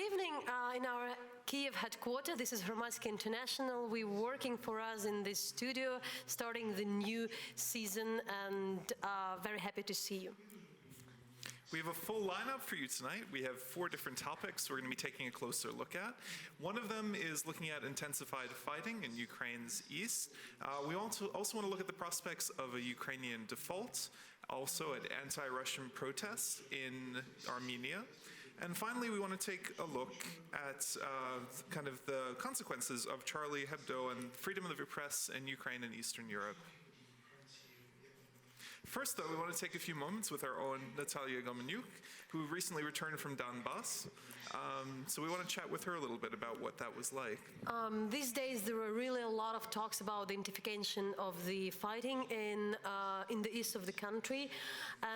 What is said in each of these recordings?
evening in our Kiev headquarters. This is Hromadske International. We're working for us in this studio, starting the new season, and very happy to see you. We have a full lineup for you tonight. We have 4 different topics we're going to be taking a closer look at. One of them is looking at intensified fighting in Ukraine's east. We also want to look at the prospects of a Ukrainian default, also at anti-Russian protests in Armenia. And finally, we want to take a look at kind of the consequences of Charlie Hebdo and freedom of the press in Ukraine and Eastern Europe. First, though, we want to take a few moments with our own Natalia Gomenyuk, who recently returned from Donbass. So we want to chat with her a little bit about what that was like. These days, there are really a lot of talks about the intensification of the fighting in the east of the country.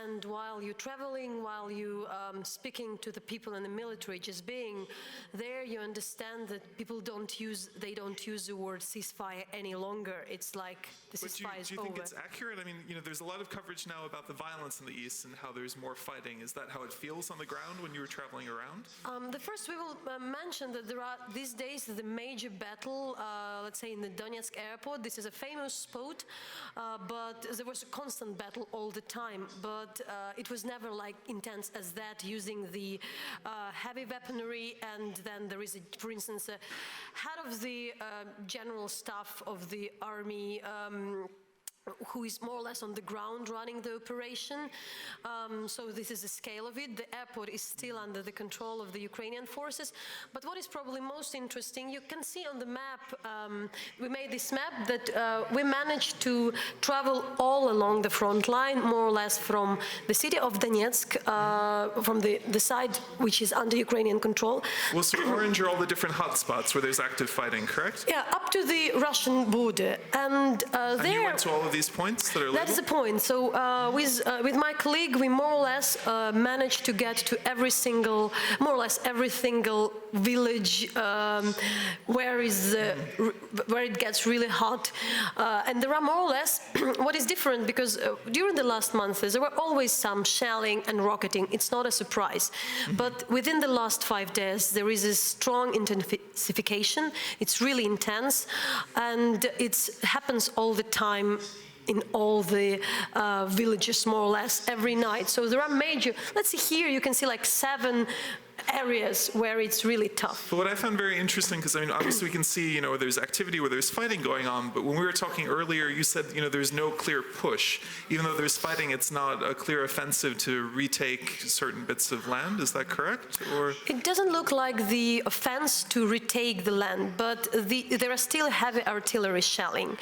And while you're traveling, while you speaking to the people in the military, just being there, you understand that people don't use the word ceasefire any longer. It's like the ceasefire is over. Do you think it's accurate? I mean, you know, there's a lot of coverage now about the violence in the east and how there's more fighting. Is that how it feels on the ground when you were traveling around? The first we will mention that there are these days the major battle, let's say in the Donetsk airport. This is a famous spot, but there was a constant battle all the time. But it was never like intense as that, using the heavy weaponry. And then there is, for instance, a head of the general staff of the army, who is more or less on the ground running the operation. So this is the scale of it. The airport is still under the control of the Ukrainian forces. But what is probably most interesting, you can see on the map, we made this map that we managed to travel all along the front line, more or less from the city of Donetsk, from the side which is under Ukrainian control. Well, so orange are all the different hotspots where there's active fighting, correct? Yeah, up to the Russian border. And there, you went to all of these points that are labeled? That's the point. So with my colleague, we more or less managed to get to more or less every single village where it gets really hot. And there are more or less, what is different, because during the last months, there were always some shelling and rocketing. It's not a surprise. But within the last 5 days, there is a strong intensification. It's really intense. And it happens all the time in all the villages, more or less, every night. So there are major, let's see here, you can see like 7 areas where it's really tough. But what I found very interesting, because I mean, obviously we can see, you know, where there's activity, where there's fighting going on, but when we were talking earlier, you said, you know, there's no clear push. Even though there's fighting, it's not a clear offensive to retake certain bits of land. Is that correct? Or it doesn't look like the offense to retake the land, but there are still heavy artillery shelling.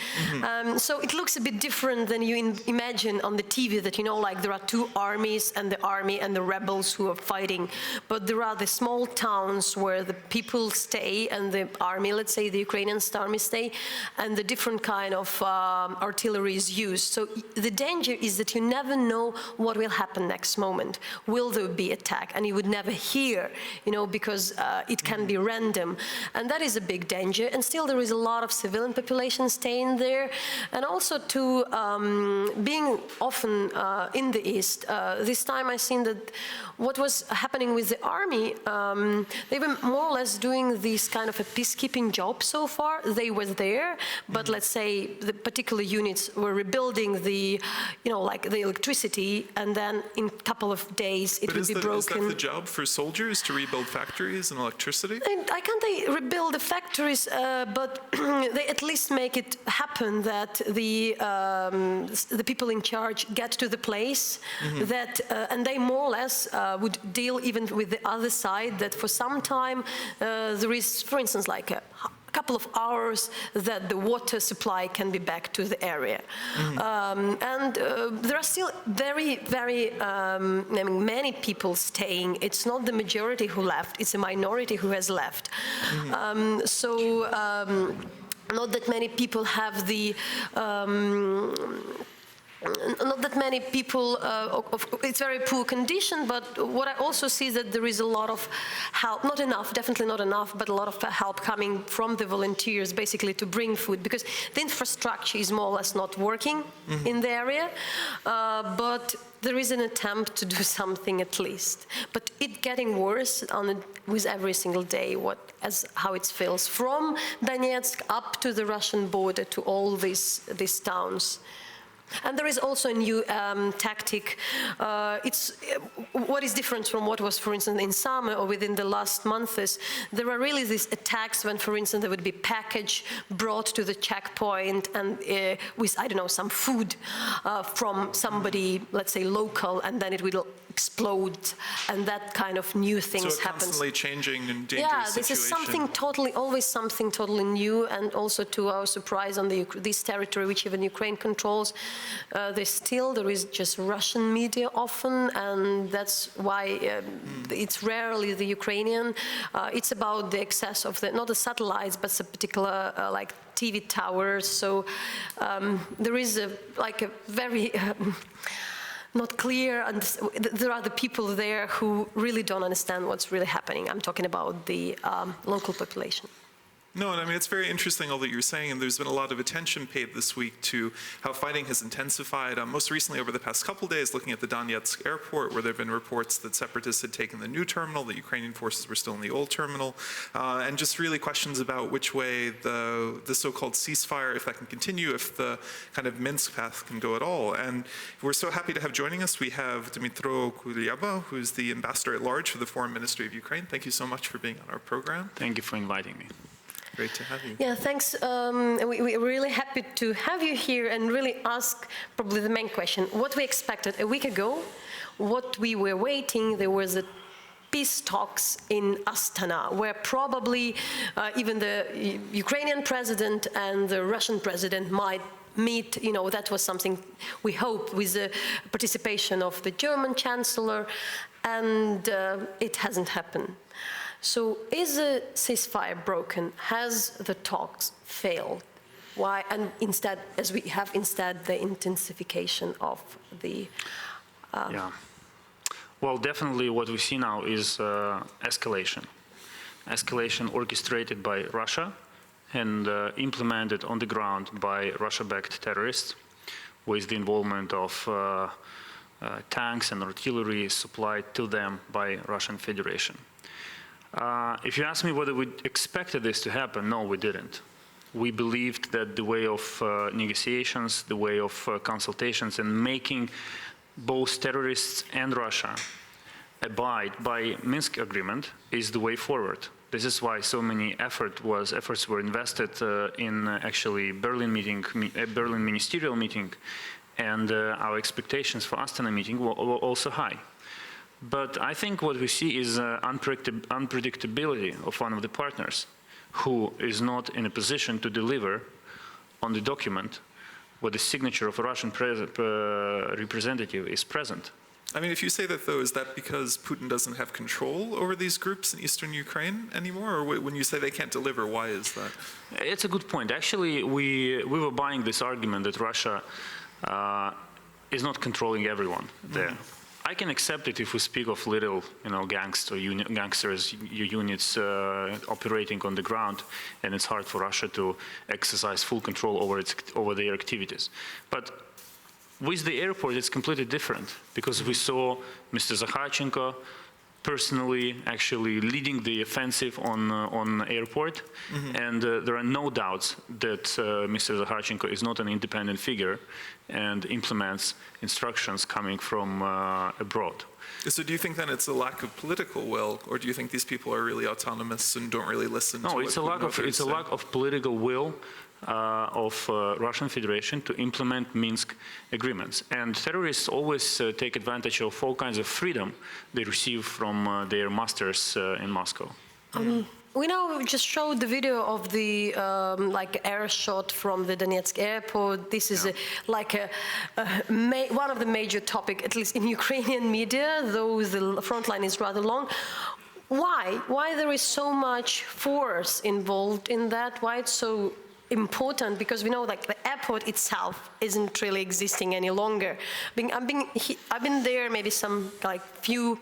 So it looks a bit different than you imagine on the TV, that, you know, like there are 2 armies, and the army and the rebels who are fighting. But there are the small towns where the people stay, and the army, let's say the Ukrainian army stay, and the different kind of artillery is used. So the danger is that you never know what will happen next moment. Will there be attack? And you would never hear, you know, because it can be random. And that is a big danger. And still there is a lot of civilian population staying there. And also to being often in the east, this time I seen that what was happening with the army, they were more or less doing this kind of a peacekeeping job so far. They were there, but let's say the particular units were rebuilding the, you know, like the electricity, and then in a couple of days it will be broken. Is that the job for soldiers, to rebuild factories and electricity? I can't they rebuild the factories, but they at least make it happen that the people in charge get to the place that, and they more or less would deal even with the other side, that for some time there is, for instance, like a couple of hours that the water supply can be back to the area. And there are still very, very many people staying. It's not the majority who left, it's a minority who has left. Not that many people have the not that many people, it's very poor condition, but what I also see is that there is a lot of help, not enough, definitely not enough, but a lot of help coming from the volunteers basically to bring food, because the infrastructure is more or less not working in the area, but there is an attempt to do something at least. But it's getting worse with every single day, how it feels, from Donetsk up to the Russian border to all these towns. And there is also a new tactic. What is different from what was, for instance, in summer or within the last months, there are really these attacks when, for instance, there would be package brought to the checkpoint and with, I don't know, some food from somebody, let's say, local, and then it will explode, and that kind of new things happens. So constantly changing and dangerous situation. This is always something totally new, and also to our surprise on this territory, which even Ukraine controls, there is just Russian media often, and that's why it's rarely the Ukrainian. It's about the excess of not the satellites, but some particular like TV towers. So there is a very not clear, and there are the people there who really don't understand what's really happening. I'm talking about the local population. No, and I mean, it's very interesting all that you're saying, and there's been a lot of attention paid this week to how fighting has intensified. Most recently, over the past couple of days, looking at the Donetsk airport, where there have been reports that separatists had taken the new terminal, that Ukrainian forces were still in the old terminal, and just really questions about which way the so-called ceasefire, if that can continue, if the kind of Minsk path can go at all. And we're so happy to have joining us. We have Dmytro Kulyaba, who's the ambassador at large for the Foreign Ministry of Ukraine. Thank you so much for being on our program. Thank you for inviting me. Great to have you. Yeah, thanks. We're really happy to have you here and really ask probably the main question. What we expected a week ago, what we were waiting, there was a peace talks in Astana, where probably even the Ukrainian president and the Russian president might meet. That was something we hoped, with the participation of the German chancellor, and it hasn't happened. So is the ceasefire broken? Has the talks failed? Why? And instead, as we have the intensification of the... Yeah. Well, definitely what we see now is escalation. Escalation orchestrated by Russia and implemented on the ground by Russia-backed terrorists, with the involvement of tanks and artillery supplied to them by Russian Federation. If you ask me whether we expected this to happen, no, we didn't. We believed that the way of negotiations, the way of consultations, and making both terrorists and Russia abide by Minsk agreement is the way forward. This is why so many efforts were invested in actually Berlin ministerial meeting, and our expectations for Astana meeting were also high. But I think what we see is unpredictability of one of the partners, who is not in a position to deliver on the document where the signature of a Russian representative is present. I mean, if you say that, though, is that because Putin doesn't have control over these groups in eastern Ukraine anymore? Or when you say they can't deliver, why is that? It's a good point. Actually, we were buying this argument that Russia is not controlling everyone there. I can accept it if we speak of little, gangsters units operating on the ground, and it's hard for Russia to exercise full control over their activities. But with the airport, it's completely different, because we saw Mr. Zakharchenko personally actually leading the offensive on airport, and there are no doubts that Mr. Zakharchenko is not an independent figure and implements instructions coming from abroad. So do you think then it's a lack of political will, or do you think these people are really autonomous and don't really listen to what it's a lack of political will of Russian Federation to implement Minsk agreements. And terrorists always take advantage of all kinds of freedom they receive from their masters in Moscow. We now just showed the video of the air shot from the Donetsk airport. This is one of the major topics, at least in Ukrainian media, though the front line is rather long. Why? Why there is so much force involved in that? Why it's so important because we know like the airport itself isn't really existing any longer. I've been there maybe some like few,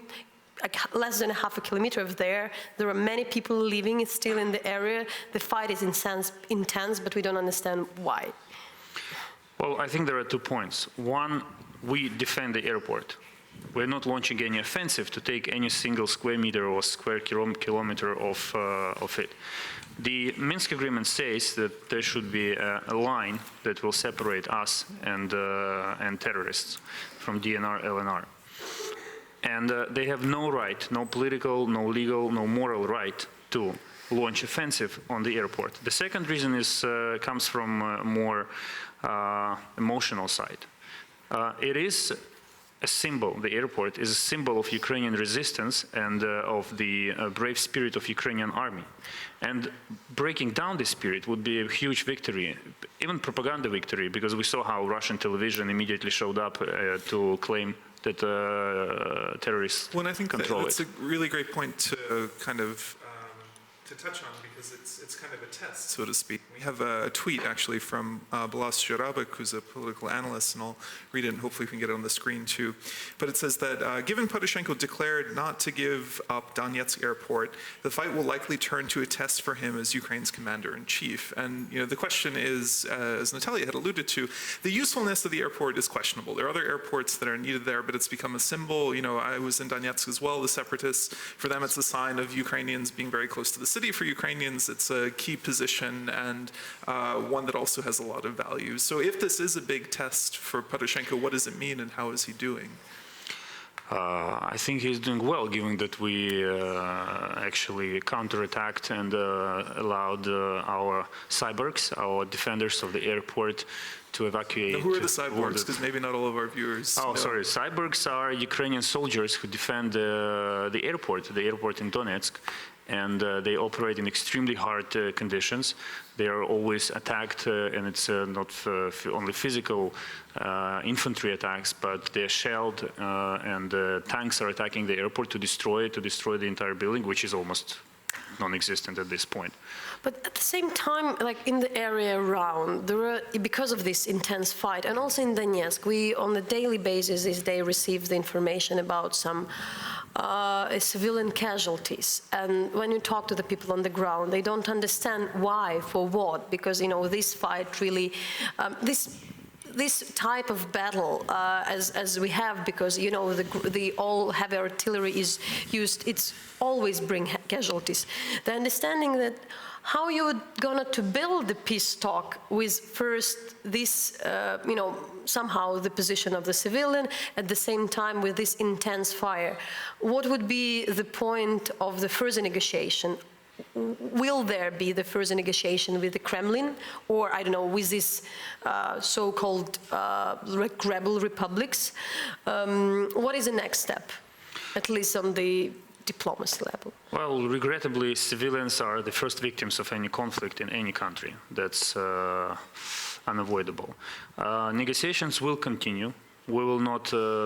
like less than half a kilometer of there. There are many people living still in the area. The fight is intense, but we don't understand why. Well, I think there are 2 points. One, we defend the airport. We're not launching any offensive to take any single square meter or square kilometer of it. The Minsk agreement says that there should be a line that will separate us and terrorists from DNR, LNR. And they have no right, no political, no legal, no moral right to launch offensive on the airport. The second reason comes from a more emotional side. It is a symbol, the airport is a symbol of Ukrainian resistance and of the brave spirit of Ukrainian army. And breaking down this spirit would be a huge victory, even propaganda victory, because we saw how Russian television immediately showed up to claim that terrorists well, and I think control that's it. a really great point to kind of to touch on because it's kind of a test, so to speak. We have a tweet actually from Balas Jarabek, who's a political analyst, and I'll read it and hopefully we can get it on the screen too. But it says that given Poroshenko declared not to give up Donetsk airport, the fight will likely turn to a test for him as Ukraine's commander-in-chief. And the question is, as Natalia had alluded to, the usefulness of the airport is questionable. There are other airports that are needed there, but it's become a symbol. I was in Donetsk as well, the separatists. For them, it's a sign of Ukrainians being very close to the city. For Ukrainians, it's a key position and one that also has a lot of value. So if this is a big test for Poroshenko, what does it mean and how is he doing? I think he's doing well, given that we actually counterattacked and allowed our cyborgs, our defenders of the airport, to evacuate. Now, who are the cyborgs? Because maybe not all of our viewers know. Sorry. Cyborgs are Ukrainian soldiers who defend the airport in Donetsk. And they operate in extremely hard conditions. They are always attacked, and it's not only physical infantry attacks, but they're shelled, and tanks are attacking the airport to destroy the entire building, which is almost non-existent at this point. But at the same time, like in the area around, because of this intense fight, and also in Donetsk, we on a daily basis these days receive the information about some civilian casualties. And when you talk to the people on the ground, they don't understand why, for what, because this fight really, this type of battle, as we have, because the all heavy artillery is used, it's always bring casualties. The understanding that how you're gonna to build the peace talk with first this, somehow the position of the civilian, at the same time with this intense fire. What would be the point of the further negotiation? Will there be the further negotiation with the Kremlin, or I don't know, with these so-called rebel republics? What is the next step, at least on the diplomacy level? Well, regrettably, civilians are the first victims of any conflict in any country. That's unavoidable. Negotiations will continue. We will not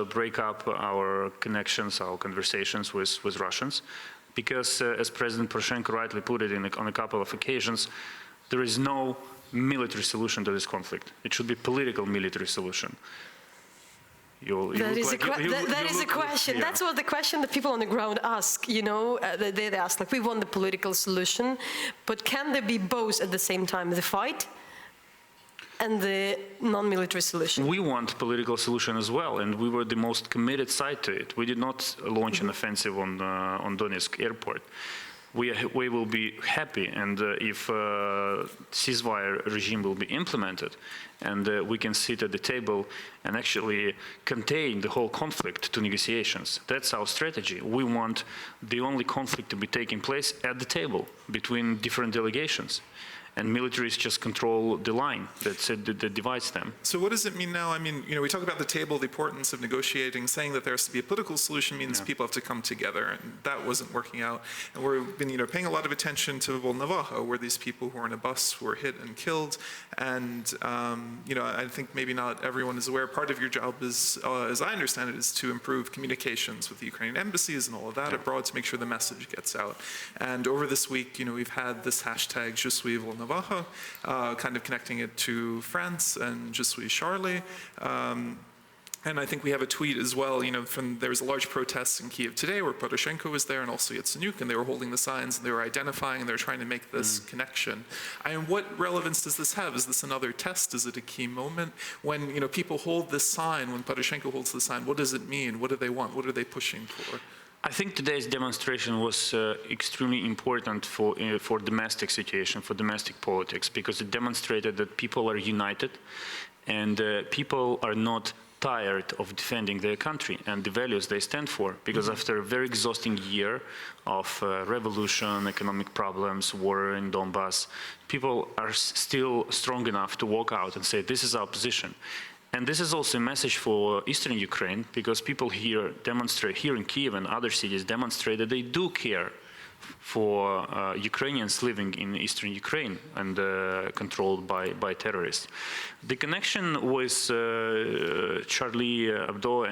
break up our connections, our conversations with Russians, because as President Poroshenko rightly put it on a couple of occasions, there is no military solution to this conflict. It should be political military solution. That is a question. Yeah. That's what the question that people on the ground ask, they ask, like, we want the political solution, but can there be both at the same time, the fight and the non-military solution? We want political solution as well, and we were the most committed side to it. We did not launch an offensive on Donetsk airport. We will be happy, and if ceasefire regime will be implemented, and we can sit at the table and actually contain the whole conflict to negotiations. That's our strategy. We want the only conflict to be taking place at the table between different delegations. And militaries just control the line that divides them. So what does it mean now? I mean, we talk about the table, the importance of negotiating, saying that there has to be a political solution means people have to come together, and that wasn't working out. And we've been, paying a lot of attention to Volnovakha, where these people who were in a bus were hit and killed. And, I think maybe not everyone is aware. Part of your job is, as I understand it, is to improve communications with the Ukrainian embassies and all of that abroad to make sure the message gets out. And over this week, we've had this hashtag, Je suis Volnovakha, Volnovakha, kind of connecting it to France and Je suis Charlie. And I think we have a tweet as well, there was a large protest in Kiev today where Poroshenko was there and also Yatsenyuk, and they were holding the signs and they were identifying and they were trying to make this connection. And what relevance does this have? Is this another test? Is it a key moment? When, people hold this sign, when Poroshenko holds the sign, what does it mean? What do they want? What are they pushing for? I think today's demonstration was extremely important for domestic situation, for domestic politics, because it demonstrated that people are united and people are not tired of defending their country and the values they stand for, because after a very exhausting year of revolution, economic problems, war in Donbass, people are still strong enough to walk out and say, this is our position. And this is also a message for Eastern Ukraine, because people here demonstrate, here in Kiev and other cities demonstrate that they do care for Ukrainians living in Eastern Ukraine and controlled by terrorists. The connection with Charlie Hebdo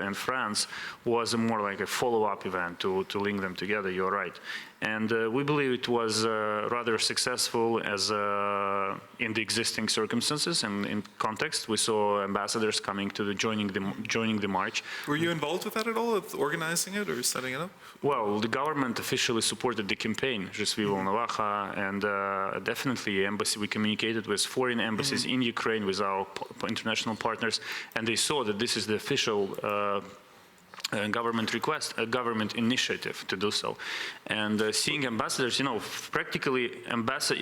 and France was more like a follow-up event to link them together, you're right. And we believe it was rather successful as in the existing circumstances and in context. We saw ambassadors coming to joining the march. Were you involved with that at all, with organizing it or setting it up? Well, the government officially supported the campaign, Je suis Volnovakha, and definitely we communicated with foreign embassies in Ukraine, with our international partners, and they saw that this is the official government request, a government initiative to do so. And seeing ambassadors, practically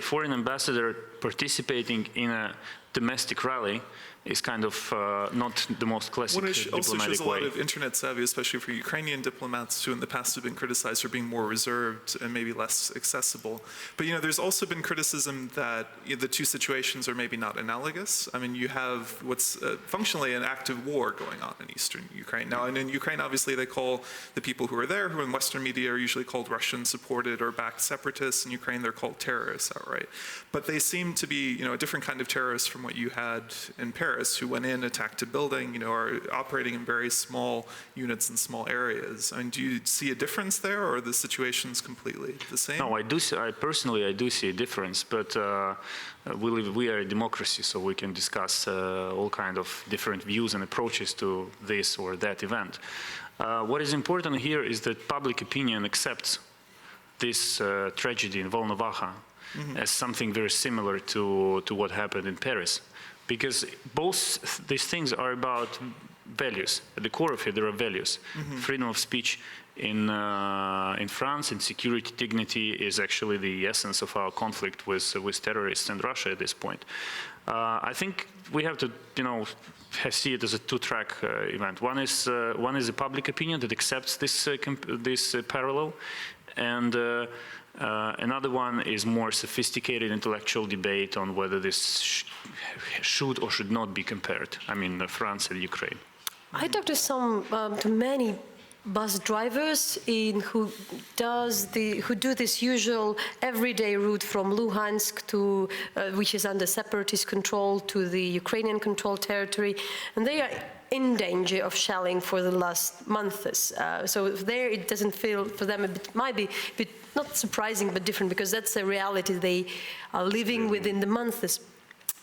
foreign ambassador participating in a domestic rally is kind of not the most classic diplomatic way. Also shows a lot of internet savvy, especially for Ukrainian diplomats who in the past have been criticized for being more reserved and maybe less accessible. But there's also been criticism that the two situations are maybe not analogous. I mean, you have what's functionally an active war going on in Eastern Ukraine. Now, and in Ukraine, obviously, they call the people who are there, who in Western media are usually called Russian-supported or backed separatists. In Ukraine, they're called terrorists outright. But they seem to be, a different kind of terrorists from what you had in Paris, who went in, attacked a building, are operating in very small units in small areas. I mean, do you see a difference there, or are the situations completely the same? No, I do see a difference, but we are a democracy, so we can discuss all kind of different views and approaches to this or that event. What is important here is that public opinion accepts this tragedy in Volnovakha as something very similar to what happened in Paris. Because both these things are about values. At the core of it, there are values. Freedom of speech in France, and security, dignity is actually the essence of our conflict with terrorists and Russia at this point. I think we have to, see it as a two-track event. One is a public opinion that accepts this parallel, and another one is more sophisticated intellectual debate on whether this should or should not be compared. I mean, France and Ukraine. I talked to many bus drivers who do this usual everyday route from Luhansk to which is under separatist control to the Ukrainian controlled territory, and they are in danger of shelling for the last months. So there it doesn't feel, for them it might be a bit not surprising but different, because that's the reality they are living within the months.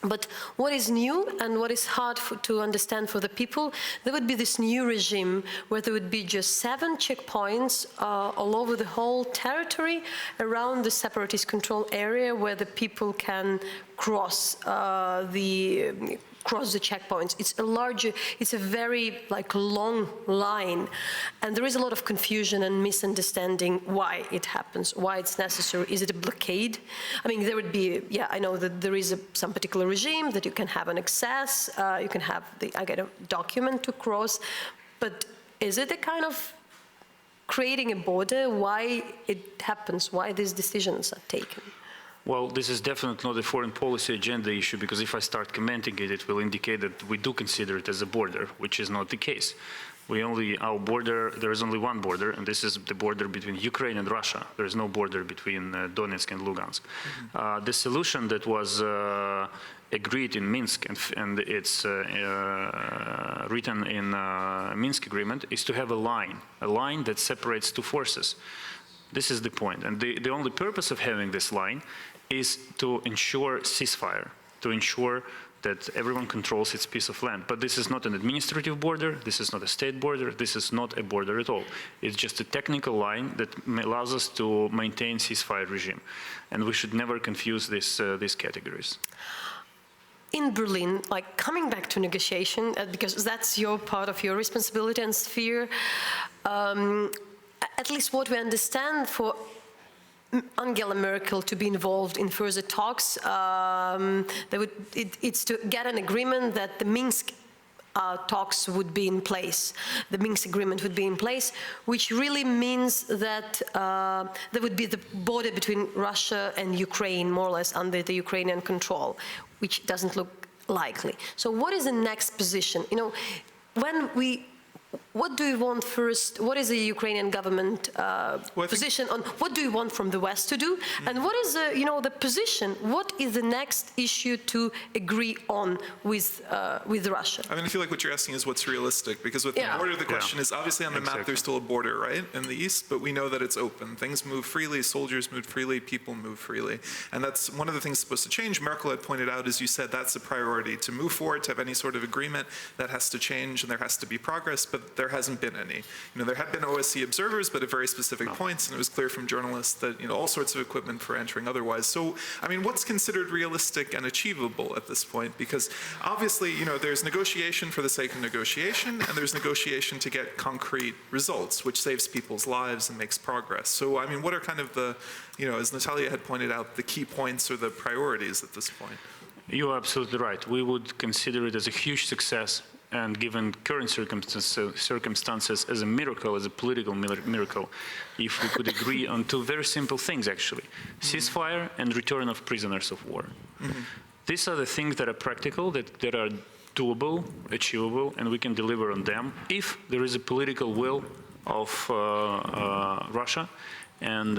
But what is new and what is hard to understand for the people, there would be this new regime where there would be just 7 checkpoints all over the whole territory around the separatist control area where the people can cross the checkpoints. It's a very long line, and there is a lot of confusion and misunderstanding why it happens, why it's necessary. Is it a blockade? I mean, there would be, I know that there is some particular regime that you can have an access, you can have a document to cross, but is it a kind of creating a border? Why it happens? Why these decisions are taken? Well, this is definitely not a foreign policy agenda issue, because if I start commenting it, it will indicate that we do consider it as a border, which is not the case. Our border, there is only one border, and this is the border between Ukraine and Russia. There is no border between Donetsk and Lugansk. The solution that was agreed in Minsk, and it's written in Minsk agreement, is to have a line that separates two forces. This is the point. And the only purpose of having this line is to ensure ceasefire, to ensure that everyone controls its piece of land. But this is not an administrative border, this is not a state border, this is not a border at all. It's just a technical line that allows us to maintain ceasefire regime. And we should never confuse these categories. In Berlin, like coming back to negotiation, because that's your part of your responsibility and sphere, at least what we understand for Angela Merkel to be involved in further talks, it's to get an agreement that the Minsk talks would be in place, the Minsk agreement would be in place, which really means that there would be the border between Russia and Ukraine, more or less under the Ukrainian control, which doesn't look likely. So what is the next position? You know, what do you want first? What is the Ukrainian government position on what do you want from the West to do? And what is the position? What is the next issue to agree on with Russia? I mean, I feel like what you're asking is what's realistic, because with the border, the question is obviously on the map there's still a border, right, in the east, but we know that it's open. Things move freely, soldiers move freely, people move freely, and that's one of the things supposed to change. Merkel had pointed out, as you said, that's a priority to move forward, to have any sort of agreement that has to change, and there has to be progress, but there hasn't been any. You know, there had been OSCE observers, but at very specific points, and it was clear from journalists that, you know, all sorts of equipment for entering otherwise. So, I mean, what's considered realistic and achievable at this point? Because obviously, you know, there's negotiation for the sake of negotiation, and there's negotiation to get concrete results, which saves people's lives and makes progress. So, I mean, what are kind of the, you know, as Natalia had pointed out, the key points or the priorities at this point? You're absolutely right. We would consider it as a huge success, and given current circumstances, as a miracle, as a political miracle, if we could agree on two very simple things, actually: ceasefire and return of prisoners of war. These are the things that are practical, that are doable, achievable, and we can deliver on them if there is a political will of Russia and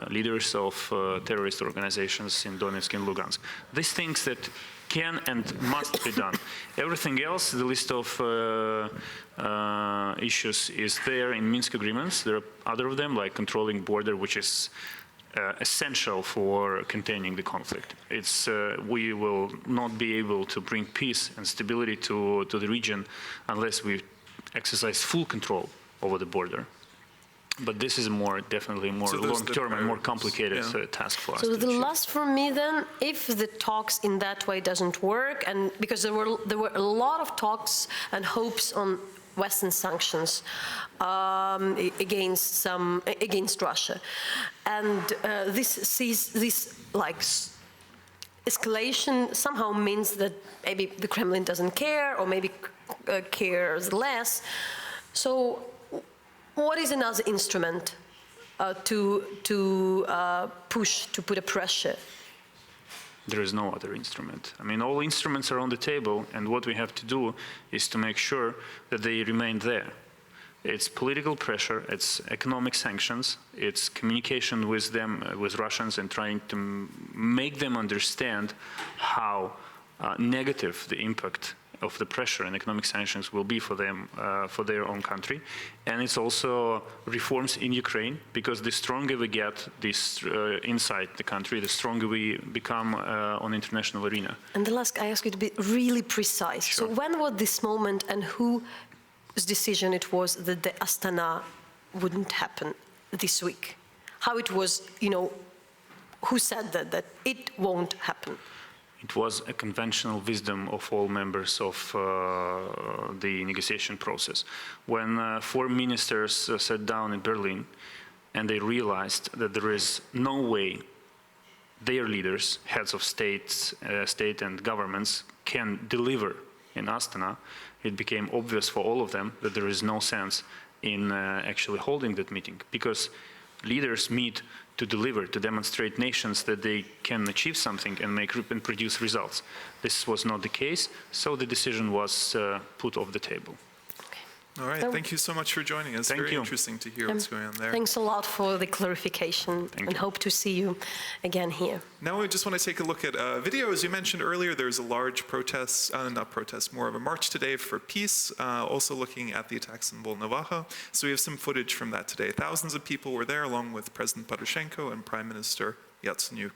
leaders of terrorist organizations in Donetsk and Lugansk. These things that can and must be done. Everything else, the list of issues is there in Minsk agreements. There are other of them, like controlling border, which is essential for containing the conflict. We will not be able to bring peace and stability to the region unless we exercise full control over the border. But this is definitely more long-term and more complicated task for us. So the last for me then, if the talks in that way doesn't work, and because there were a lot of talks and hopes on Western sanctions against Russia, and this like escalation somehow means that maybe the Kremlin doesn't care, or maybe cares less. So, what is another instrument to push, to put a pressure? There is no other instrument. I mean, all instruments are on the table, and what we have to do is to make sure that they remain there. It's political pressure, it's economic sanctions, it's communication with them, with Russians, and trying to make them understand how negative the impact of the pressure and economic sanctions will be for them, for their own country. And it's also reforms in Ukraine, because the stronger we get this inside the country, the stronger we become on the international arena. And the last, I ask you to be really precise. Sure. So when was this moment, and whose decision it was that the Astana wouldn't happen this week? How it was, you know, who said that it won't happen? It was a conventional wisdom of all members of the negotiation process. When 4 ministers sat down in Berlin and they realized that there is no way their leaders, heads of state and governments, can deliver in Astana, it became obvious for all of them that there is no sense in actually holding that meeting, because leaders meet to deliver, to demonstrate nations that they can achieve something and produce results. This was not the case, so the decision was put off the table. All right, thank you so much for joining us. Very interesting to hear what's going on there. Thanks a lot for the clarification, and hope to see you again here. Now we just want to take a look at a video. As you mentioned earlier, there's a large protest, not protest, more of a march today for peace, also looking at the attacks in Volnovakha. So we have some footage from that today. Thousands of people were there, along with President Poroshenko and Prime Minister Yatsenyuk.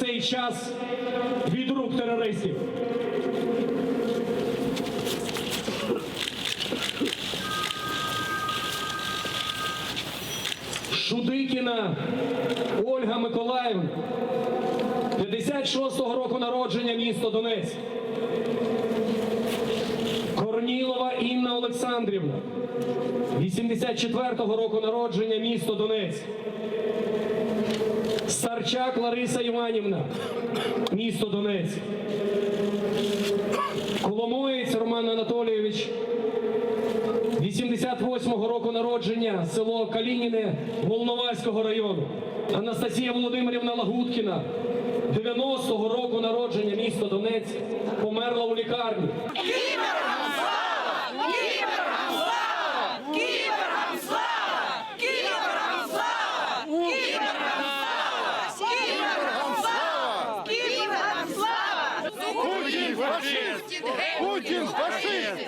цей час від рук терористів. Шудикіна Ольга Миколаївна, 56-го року народження, місто Донецьк. Корнілова Інна Олександрівна, 84-го року народження, місто Донецьк. Старчак Лариса Іванівна, місто Донецьк. Коломоєць Роман Анатолійович, 88-го року народження, село Калініне Волноваського району. Анастасія Володимирівна Лагуткіна, 90-го року народження, місто Донецьк, померла у лікарні. Кібергам слава! Кібергам слава! Кібергам слава! Кібергам слава! Кібергам слава! Кібергам слава! Путін фашист! Путін фашист!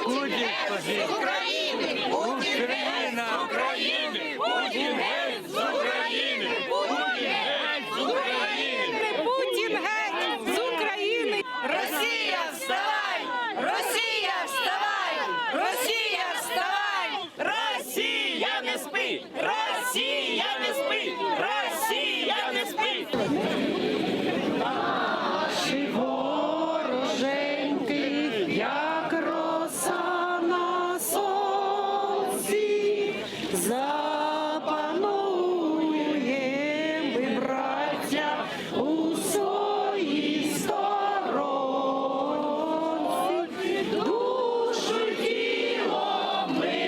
Путін фашист! З України! Путін геть з України! Путін геть з України! Путін геть з України! Путін геть з України! Росія, вставай! Росія, вставай! Росія, вставай! Росія не спить! Росія не спить! Росія не спить! Наші вороженьки, як роса на сонці, запануєм ми, браття, у своїй сторонці, душу й тіло ми.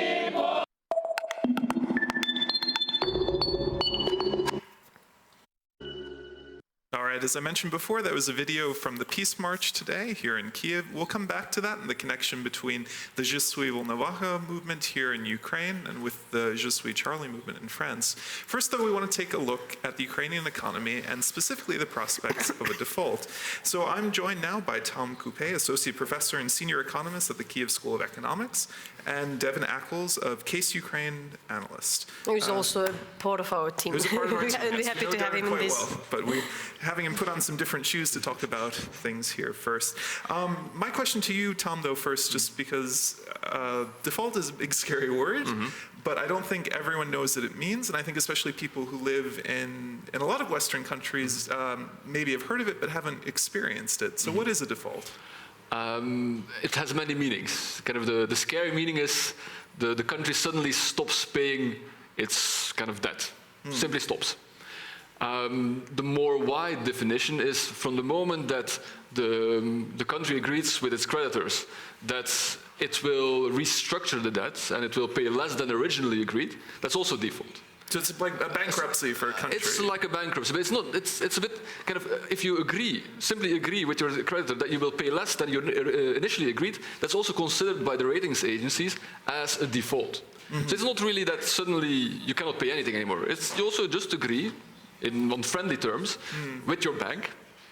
All right, as I mentioned before, that was a video from the Peace March today here in Kiev. We'll come back to that and the connection between the Je suis Volnovakha movement here in Ukraine and with the Je suis Charlie movement in France. First, though, we want to take a look at the Ukrainian economy and specifically the prospects of a default. So I'm joined now by Tom Coupe, Associate Professor and Senior Economist at the Kiev School of Economics, and Devin Ackles of Case Ukraine Analyst. Who's also a part of our team. Who's a part of our team. And we're Yes, happy we to know have Devin him in quite this. well, but we having him put on some different shoes to talk about things here first. My question to you, Tom, though, first, just because default is a big, scary word, but I don't think everyone knows what it means, and I think especially people who live in a lot of Western countries maybe have heard of it but haven't experienced it. So what is a default? It has many meanings. Kind of the scary meaning is the country suddenly stops paying its kind of debt, simply stops. The more wide definition is from the moment that the country agrees with its creditors that it will restructure the debt and it will pay less than originally agreed, that's also default. So it's like a bankruptcy for a country. It's like a bankruptcy, but it's not. It's a bit kind of if you simply agree with your creditor that you will pay less than you initially agreed. That's also considered by the ratings agencies as a default. So it's not really that suddenly you cannot pay anything anymore. It's you also just agree on friendly terms with your bank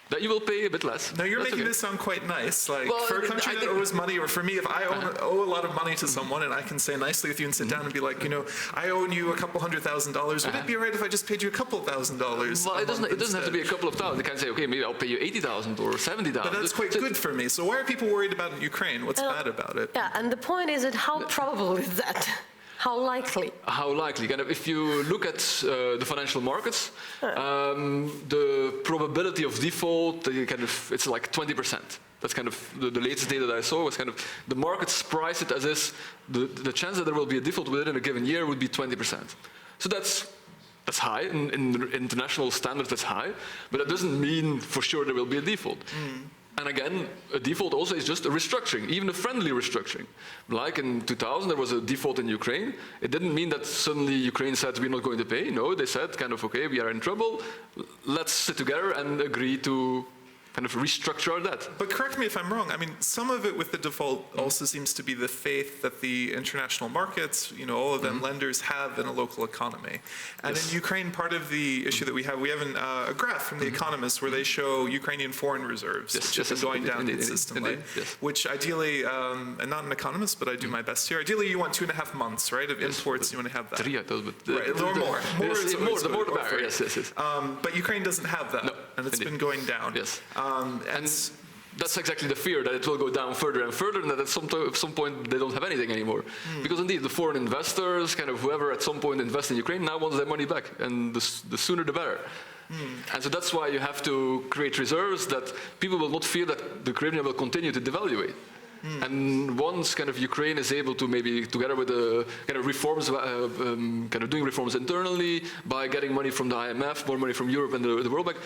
that you will pay a bit less. Now you're That's making okay. this sound quite nice. Like Well, for a country I that think- owes money, or for me, if I owe a lot of money to someone and I can say nicely with you and sit down and be like, you know, I owe you a couple $100,000. Would it be alright if I just paid you a couple $1,000? Well, it doesn't have to instead? be a couple of thousand. They can say, okay, maybe I'll pay you 80,000 or 70,000. But that's quite good for me. So why are people worried about it in Ukraine? What's bad about it? Yeah, and the point is that how probable is that? How likely? How likely? Kind of, if you look at the financial markets, the probability of default, it's like 20%. That's kind of the latest data that I saw was kind of the markets price it as is the chance that there will be a default within a given year would be 20%. So that's high in international standards. That's high, but that doesn't mean for sure there will be a default. And again, a default also is just a restructuring, even a friendly restructuring. Like in 2000, there was a default in Ukraine. It didn't mean that suddenly Ukraine said, we're not going to pay. No, they said kind of, okay, we are in trouble. Let's sit together and agree to kind of restructure our debt. But correct me if I'm wrong. I mean, some of it with the default also seems to be the faith that the international markets, you know, all of them lenders have in a local economy. And in Ukraine, part of the issue that we have a graph from The Economist where they show Ukrainian foreign reserves, which have been going down consistently, which ideally, and not an economist, but I do my best here, ideally you want 2.5 months, right, of imports, you want to have that. 3, I thought, but Right, or more. More is the more the better, or yes. But Ukraine doesn't have that. No. and it's been going down. Yes. And that's exactly the fear, that it will go down further and further, and that at some point they don't have anything anymore. Because indeed, the foreign investors, kind of whoever at some point invests in Ukraine, now wants their money back, and the sooner the better. And so that's why you have to create reserves that people will not fear that the hryvnia will continue to devaluate. And once kind of Ukraine is able to maybe, together with the kind of reforms, kind of doing reforms internally, by getting money from the IMF, more money from Europe and the World Bank,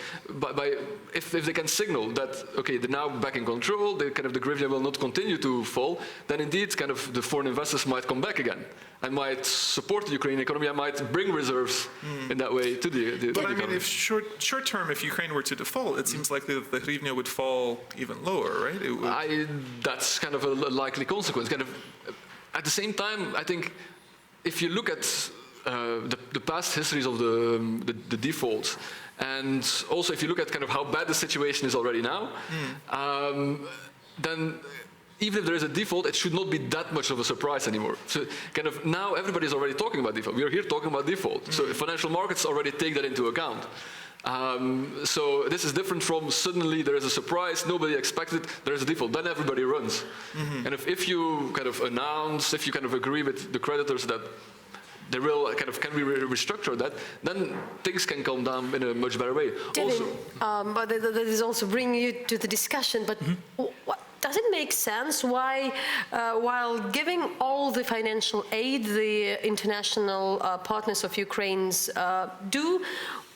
if they can signal that, okay, they're now back in control, the hryvnia will not continue to fall, then indeed kind of the foreign investors might come back again and might support the Ukrainian economy and might bring reserves in that way to the But I economy. mean, if short term, if Ukraine were to default, it seems likely that the hryvnia would fall even lower, right? That's kind of a likely consequence. Kind of, at the same time, I think if you look at the past histories of the defaults, and also if you look at kind of how bad the situation is already now, then even if there is a default, it should not be that much of a surprise anymore. So kind of now everybody's already talking about default. We are here talking about default. So financial markets already take that into account. So this is different from suddenly there is a surprise, nobody expected, there is a default, then everybody runs. And if you kind of announce, if you kind of agree with the creditors that they will kind of, can we restructure that, then things can calm down in a much better way. Devin, but that is also bringing you to the discussion, but does it make sense why, while giving all the financial aid the international partners of Ukraine's do,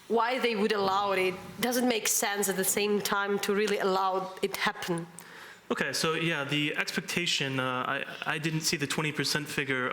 why they would allow it? Does it make sense at the same time to really allow it happen? Okay, so yeah, the expectation, I didn't see the 20% figure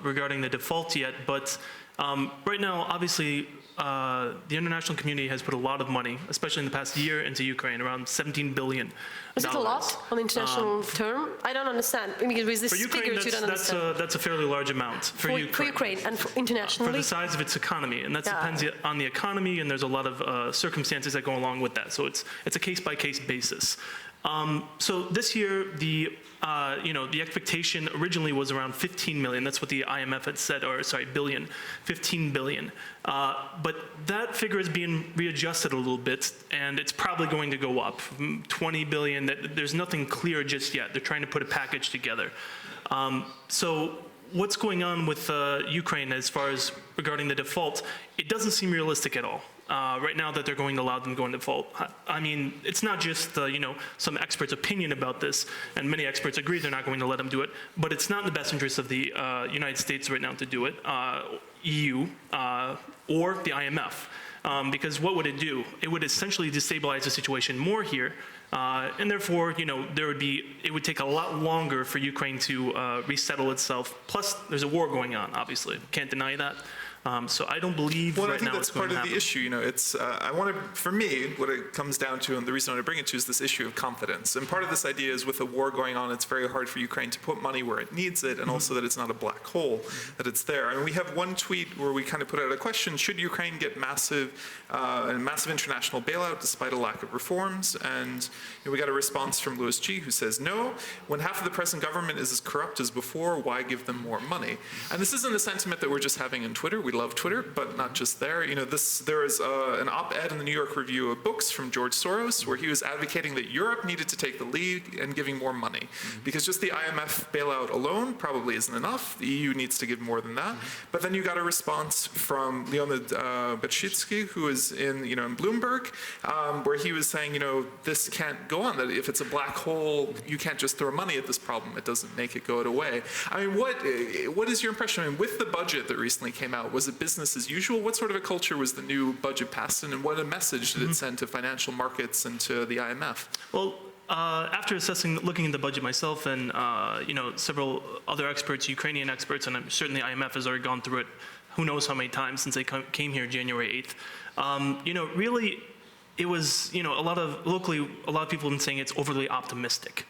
regarding the default yet, but right now, obviously, the international community has put a lot of money, especially in the past year, into Ukraine, around $17 billion. Is it a lot on international term? I don't understand. Because with this for Ukraine, that's a fairly large amount for Ukraine. For Ukraine and for internationally? For the size of its economy, and that depends on the economy, and there's a lot of circumstances that go along with that. So it's a case-by-case basis. So this year, the expectation originally was around 15 million. That's what the IMF had said, or sorry, 15 billion. But that figure is being readjusted a little bit, and it's probably going to go up. 20 billion, there's nothing clear just yet. They're trying to put a package together. So what's going on with Ukraine as far as regarding the default, it doesn't seem realistic at all. Right now that they're going to allow them to go into default. I mean, it's not just, some expert's opinion about this, and many experts agree they're not going to let them do it, but it's not in the best interest of the United States right now to do it, EU, or the IMF. Because what would it do? It would essentially destabilize the situation more here, and therefore, it would take a lot longer for Ukraine to resettle itself. Plus, there's a war going on, obviously. Can't deny that. So I don't believe right now it's going to happen. Well, I think that's part of the issue. It's for me, what it comes down to, and the reason I want to bring it to, is this issue of confidence. And part of this idea is with a war going on, it's very hard for Ukraine to put money where it needs it, and also that it's not a black hole, that it's there. And we have one tweet where we kind of put out a question: should Ukraine get a massive international bailout despite a lack of reforms? And we got a response from Louis G, who says no. When half of the present government is as corrupt as before, why give them more money? And this isn't a sentiment that we're just having in Twitter. We love Twitter, but not just there. There is an op-ed in the New York Review of Books from George Soros, where he was advocating that Europe needed to take the lead in giving more money, because just the IMF bailout alone probably isn't enough. The EU needs to give more than that. But then you got a response from Leonid Bechitsky, who is in Bloomberg, where he was saying, this can't go on. That if it's a black hole, you can't just throw money at this problem. It doesn't make it go away. I mean, what is your impression? I mean, with the budget that recently came out, was it business as usual? What sort of a culture was the new budget passed in, and what a message did it send to financial markets and to the IMF? Well, after looking at the budget myself, and several other experts, Ukrainian experts, and certainly IMF has already gone through it, who knows how many times since they came here January 8th. Really, it was a lot of people have been saying it's overly optimistic.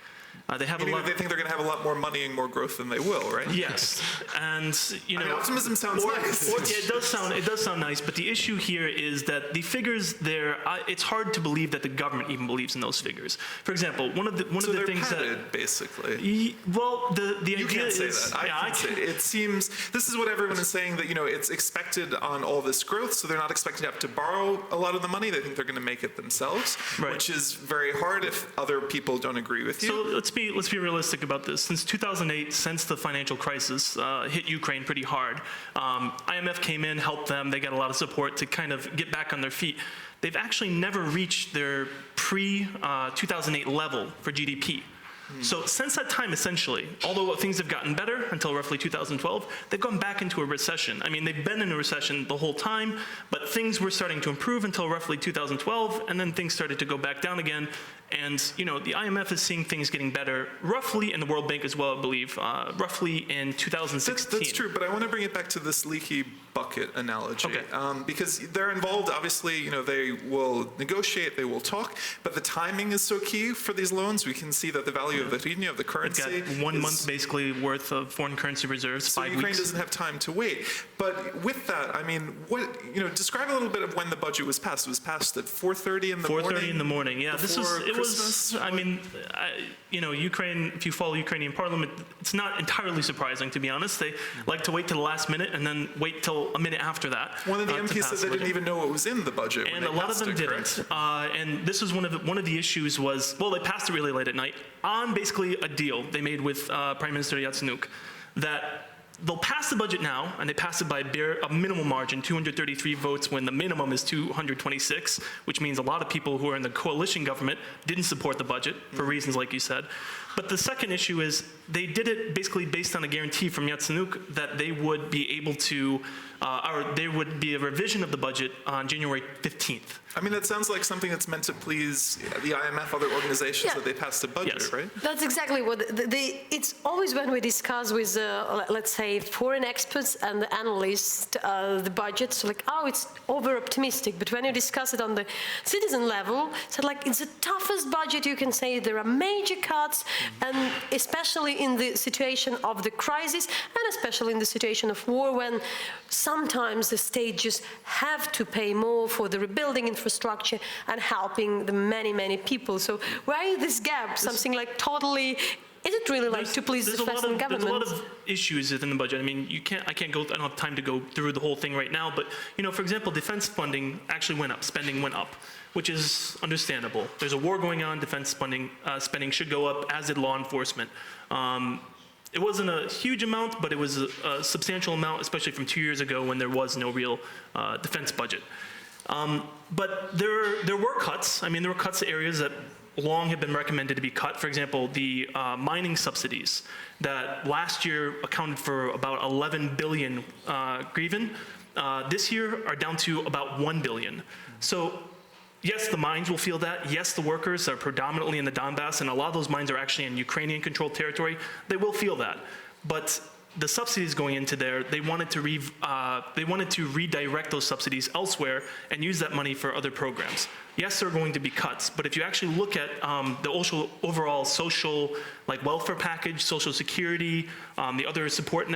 They have Meaning a lot. that they think they're going to have a lot more money and more growth than they will, right? Yes, and you know, optimism sounds nice. Yeah, it does sound nice, but the issue here is that the figures there. It's hard to believe that the government even believes in those figures. For example, one of the they're things padded, that basically. well, the You idea can't say is that. I can say it. It seems this is what everyone is saying, that it's expected on all this growth, so they're not expecting to have to borrow a lot of the money. They think they're going to make it themselves, Right. which is very hard if other people don't agree with you. So let's be realistic about this. Since 2008, since the financial crisis hit Ukraine pretty hard, IMF came in, helped them. They got a lot of support to kind of get back on their feet. They've actually never reached their pre-2008 level for GDP. So since that time, essentially, although things have gotten better until roughly 2012, they've gone back into a recession. I mean, they've been in a recession the whole time, but things were starting to improve until roughly 2012, and then things started to go back down again. And, the IMF is seeing things getting better, roughly, and the World Bank as well, I believe, roughly in 2016. That's true, but I want to bring it back to this leaky bucket analogy. Okay. Because they're involved, obviously, they will negotiate, they will talk, but the timing is so key for these loans. We can see that the value of the hryvnia, of the currency, It's got 1 month basically worth of foreign currency reserves, so 5 Ukraine weeks. doesn't have time to wait. But with that, I mean, describe a little bit of when the budget was passed. It was passed at 4:30 in the morning? 4:30 in the morning. Yeah, Christmas? I mean, Ukraine, if you follow Ukrainian parliament, it's not entirely surprising, to be honest. They like to wait till the last minute and then wait till a minute after that. One of the to MPs pass said the they didn't budget. even know what was in the budget when And they a lot of passed them it, didn't. correct? And this is one of the issues was, well, they passed it really late at night on basically a deal they made with Prime Minister Yatsenuk that they'll pass the budget now, and they pass it by a minimal margin, 233 votes, when the minimum is 226, which means a lot of people who are in the coalition government didn't support the budget for reasons like you said. But the second issue is they did it basically based on a guarantee from Yatsenuk that they would be able to, or there would be a revision of the budget on January 15th. I mean, that sounds like something that's meant to please the IMF, other organizations, Yeah. that they passed a budget, Yes. right? That's exactly what it's always when we discuss with, let's say, foreign experts and the analysts, the budget, so like, oh, it's over optimistic. But when you discuss it on the citizen level, so like, it's the toughest budget you can say. There are major cuts, and especially in the situation of the crisis, and especially in the situation of war, when sometimes the state just have to pay more for the rebuilding infrastructure and helping the many people. So why is this gap? Something like totally, is it really like to please the Western government? There's a lot of issues within the budget. I mean, I don't have time to go through the whole thing right now, but, for example, defense funding actually went up, spending went up, which is understandable. There's a war going on, defense spending should go up, as did law enforcement. It wasn't a huge amount, but it was a substantial amount, especially from 2 years ago when there was no real defense budget. But there were cuts. I mean, there were cuts to areas that long have been recommended to be cut. For example, the mining subsidies that last year accounted for about 11 billion hryvnia, this year are down to about 1 billion. So yes, the mines will feel that. Yes, the workers are predominantly in the Donbass, and a lot of those mines are actually in Ukrainian-controlled territory. They will feel that. But the subsidies going into there, they wanted to redirect those subsidies elsewhere and use that money for other programs. Yes, there are going to be cuts, but if you actually look at the overall social, like welfare package, social security, the other support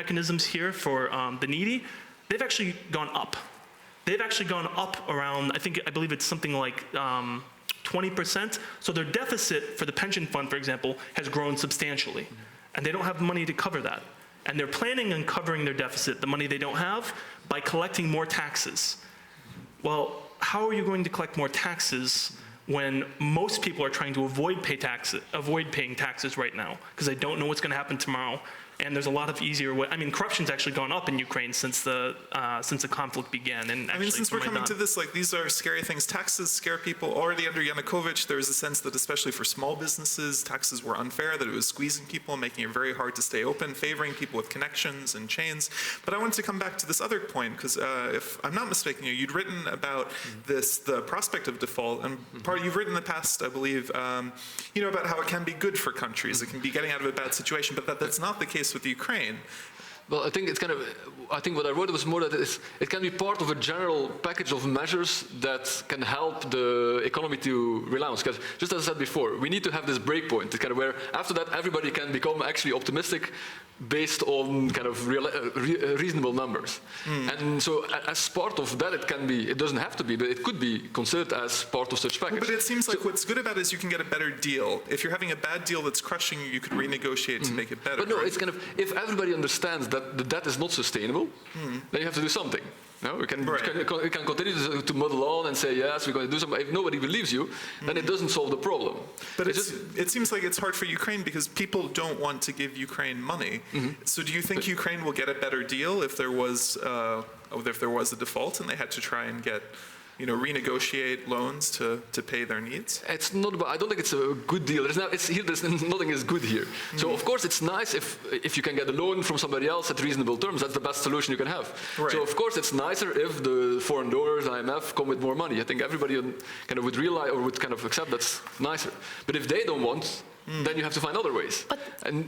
mechanisms here for the needy, they've actually gone up. They've actually gone up around, I believe it's something like 20%. So their deficit for the pension fund, for example, has grown substantially. And they don't have money to cover that. And they're planning on covering their deficit, the money they don't have, by collecting more taxes. Well, how are you going to collect more taxes when most people are trying to avoid paying taxes right now because they don't know what's going to happen tomorrow? And there's a lot of easier way. I mean, corruption's actually gone up in Ukraine since the conflict began. And I mean, since we're coming to this, like, these are scary things. Taxes scare people. Already under Yanukovych, there was a sense that, especially for small businesses, taxes were unfair, that it was squeezing people, making it very hard to stay open, favoring people with connections and chains. But I wanted to come back to this other point, because if I'm not mistaken, you'd written about the prospect of default, and you've written in the past, I believe, about how it can be good for countries. It can be getting out of a bad situation, but that's not the case with Ukraine. Well, I think it's kind of, I think what I wrote was more that it can be part of a general package of measures that can help the economy to relaunch. Because just as I said before, we need to have this break point, kind of where after that everybody can become actually optimistic based on kind of reasonable numbers. And so as part of that, it doesn't have to be, but it could be considered as part of such package. But it seems like what's good about it is you can get a better deal. If you're having a bad deal that's crushing you, you could renegotiate to make it better. But no, right? it's kind of, if everybody understands that the debt is not sustainable, then you have to do something. No, we can continue to muddle on and say, yes, we're going to do something. If nobody believes you, then it doesn't solve the problem. But it seems like it's hard for Ukraine because people don't want to give Ukraine money. So do you think Ukraine will get a better deal if there was a default and they had to try and get, renegotiate loans to pay their needs? It's not about, I don't think it's a good deal. There's nothing is good here. So of course it's nice if you can get a loan from somebody else at reasonable terms. That's the best solution you can have. Right. So of course it's nicer if the foreign donors, IMF, come with more money. I think everybody kind of would realize or would kind of accept that's nicer. But if they don't want, then you have to find other ways. But then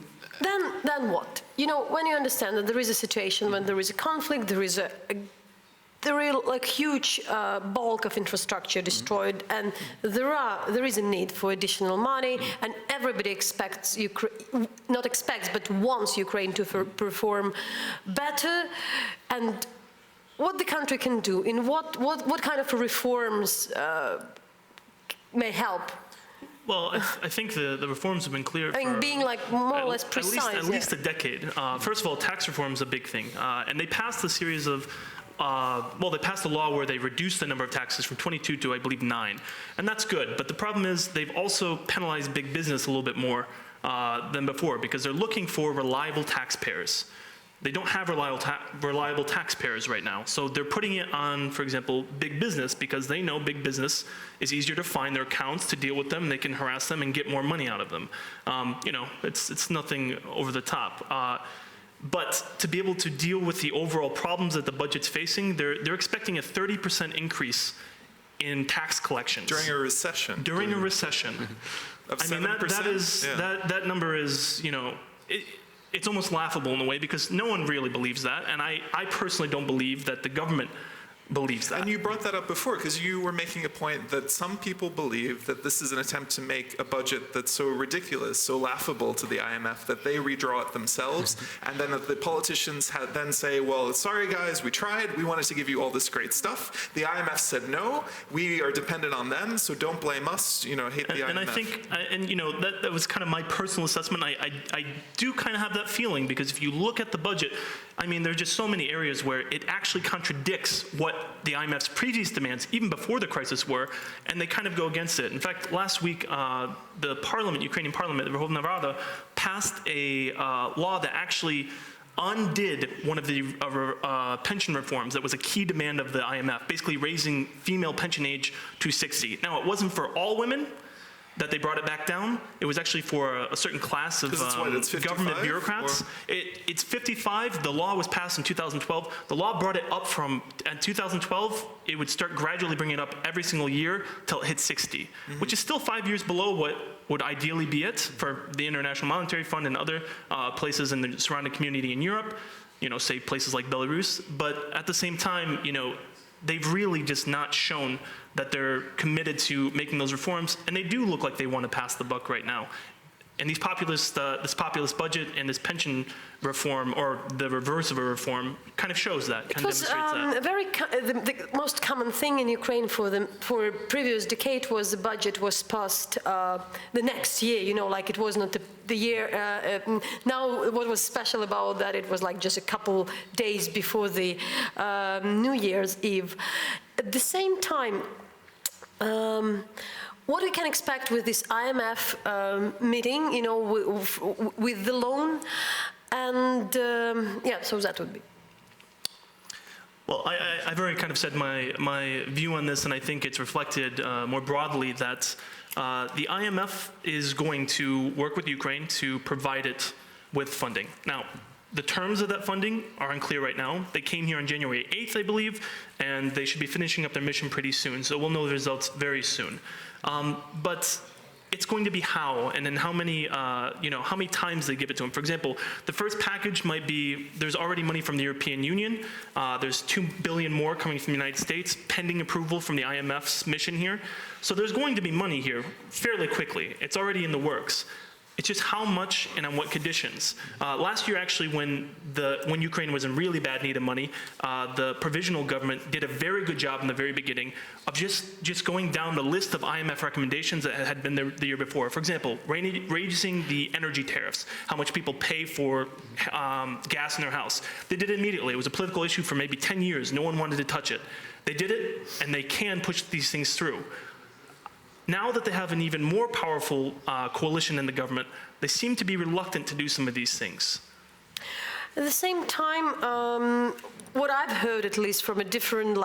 what? When you understand that there is a situation when there is a conflict, there is the real huge bulk of infrastructure destroyed, and there is a need for additional money, and everybody expects but wants Ukraine to perform better. And what the country can do, in what kind of reforms may help? Well, I think the reforms have been clear. Being more or less precise. At least a decade. First of all, tax reform is a big thing, and they passed a series of. They passed a law where they reduced the number of taxes from 22 to, I believe, 9. And that's good. But the problem is they've also penalized big business a little bit more than before because they're looking for reliable taxpayers. They don't have reliable taxpayers right now. So they're putting it on, for example, big business because they know big business is easier to find their accounts, to deal with them. They can harass them and get more money out of them. It's nothing over the top. But to be able to deal with the overall problems that the budget's facing, they're expecting a 30% increase in tax collections. During a recession. During a recession. Of 7%? I mean, that number is, it's almost laughable in a way because no one really believes that. And I personally don't believe that the government believes that. And you brought that up before because you were making a point that some people believe that this is an attempt to make a budget that's so ridiculous, so laughable to the IMF that they redraw it themselves, and then the politicians then say, well, sorry guys, we tried, we wanted to give you all this great stuff. The IMF said no, we are dependent on them, so don't blame us, hate the IMF. And I think, that was kind of my personal assessment. I do kind of have that feeling because if you look at the budget, I mean, there are just so many areas where it actually contradicts what the IMF's previous demands, even before the crisis, were, and they kind of go against it. In fact, last week, the parliament, Ukrainian parliament, the Verkhovna Rada, passed a law that actually undid one of the pension reforms that was a key demand of the IMF, basically raising female pension age to 60. Now, it wasn't for all women that they brought it back down. It was actually for a certain class of government bureaucrats. It's 55. The law was passed in 2012. The law brought it up from, at 2012, it would start gradually bringing it up every single year till it hit 60, which is still 5 years below what would ideally be it for the International Monetary Fund and other places in the surrounding community in Europe, say places like Belarus. But at the same time, they've really just not shown that they're committed to making those reforms, and they do look like they want to pass the buck right now. And this populist budget and this pension reform, or the reverse of a reform, kind of shows that, kind of demonstrates that. The most common thing in Ukraine for previous decade was the budget was passed the next year, it was not the year. Now, what was special about that, it was just a couple days before the New Year's Eve. At the same time, what we can expect with this IMF meeting, with the loan, and so that would be. Well, I've already kind of said my view on this, and I think it's reflected more broadly that the IMF is going to work with Ukraine to provide it with funding. Now, the terms of that funding are unclear right now. They came here on January 8th, I believe, and they should be finishing up their mission pretty soon, so we'll know the results very soon. But It's going to be how, and then how many, how many times they give it to them. For example, the first package might be, there's already money from the European Union. There's $2 billion more coming from the United States, pending approval from the IMF's mission here. So there's going to be money here fairly quickly. It's already in the works. It's just how much and on what conditions. Last year, actually, when Ukraine was in really bad need of money, the provisional government did a very good job in the very beginning of just going down the list of IMF recommendations that had been the year before. For example, raising the energy tariffs, how much people pay for gas in their house. They did it immediately. It was a political issue for maybe 10 years. No one wanted to touch it. They did it, and they can push these things through. Now that they have an even more powerful coalition in the government, they seem to be reluctant to do some of these things. At the same time, what I've heard, at least from a different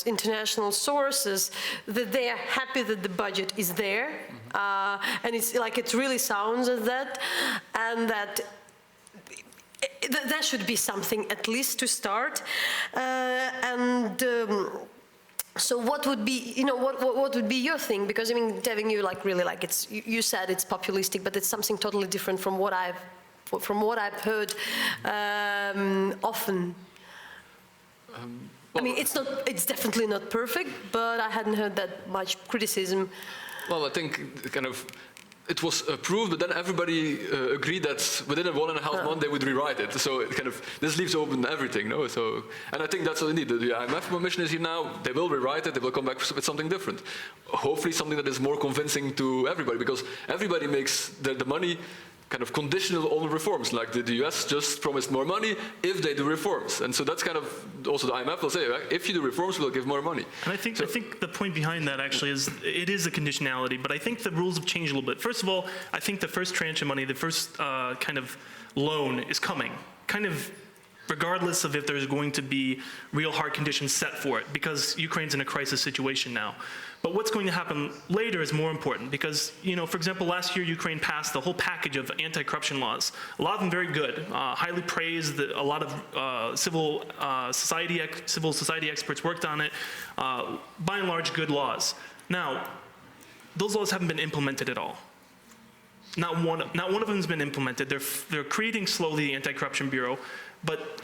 international sources, that they are happy that the budget is there, and it's it really sounds as that, and that there should be something at least to start, so what would be, what would be your thing? Because I mean, Devin, you really you said it's populistic, but it's something totally different from what I've heard often. I mean, it's definitely not perfect, but I hadn't heard that much criticism. Well, I think it was approved, but then everybody agreed that within 1.5 months they would rewrite it. So this leaves open everything, no? So, and I think that's what they need. The IMF commission is here now. They will rewrite it. They will come back with something different. Hopefully, something that is more convincing to everybody, because everybody makes the money conditional on reforms. Like the US just promised more money if they do reforms, and so that's also the IMF will say, if you do reforms, we'll give more money. And I think the point behind that actually is it is a conditionality, but I think the rules have changed a little bit. First of all, I think the first tranche of money, the first loan is coming, regardless of if there's going to be real hard conditions set for it, because Ukraine's in a crisis situation now. But what's going to happen later is more important, because, for example, last year Ukraine passed a whole package of anti-corruption laws. A lot of them very good, highly praised. A lot of civil society experts worked on it. By and large, good laws. Now, those laws haven't been implemented at all. Not one of them has been implemented. They're creating slowly the Anti-Corruption Bureau, but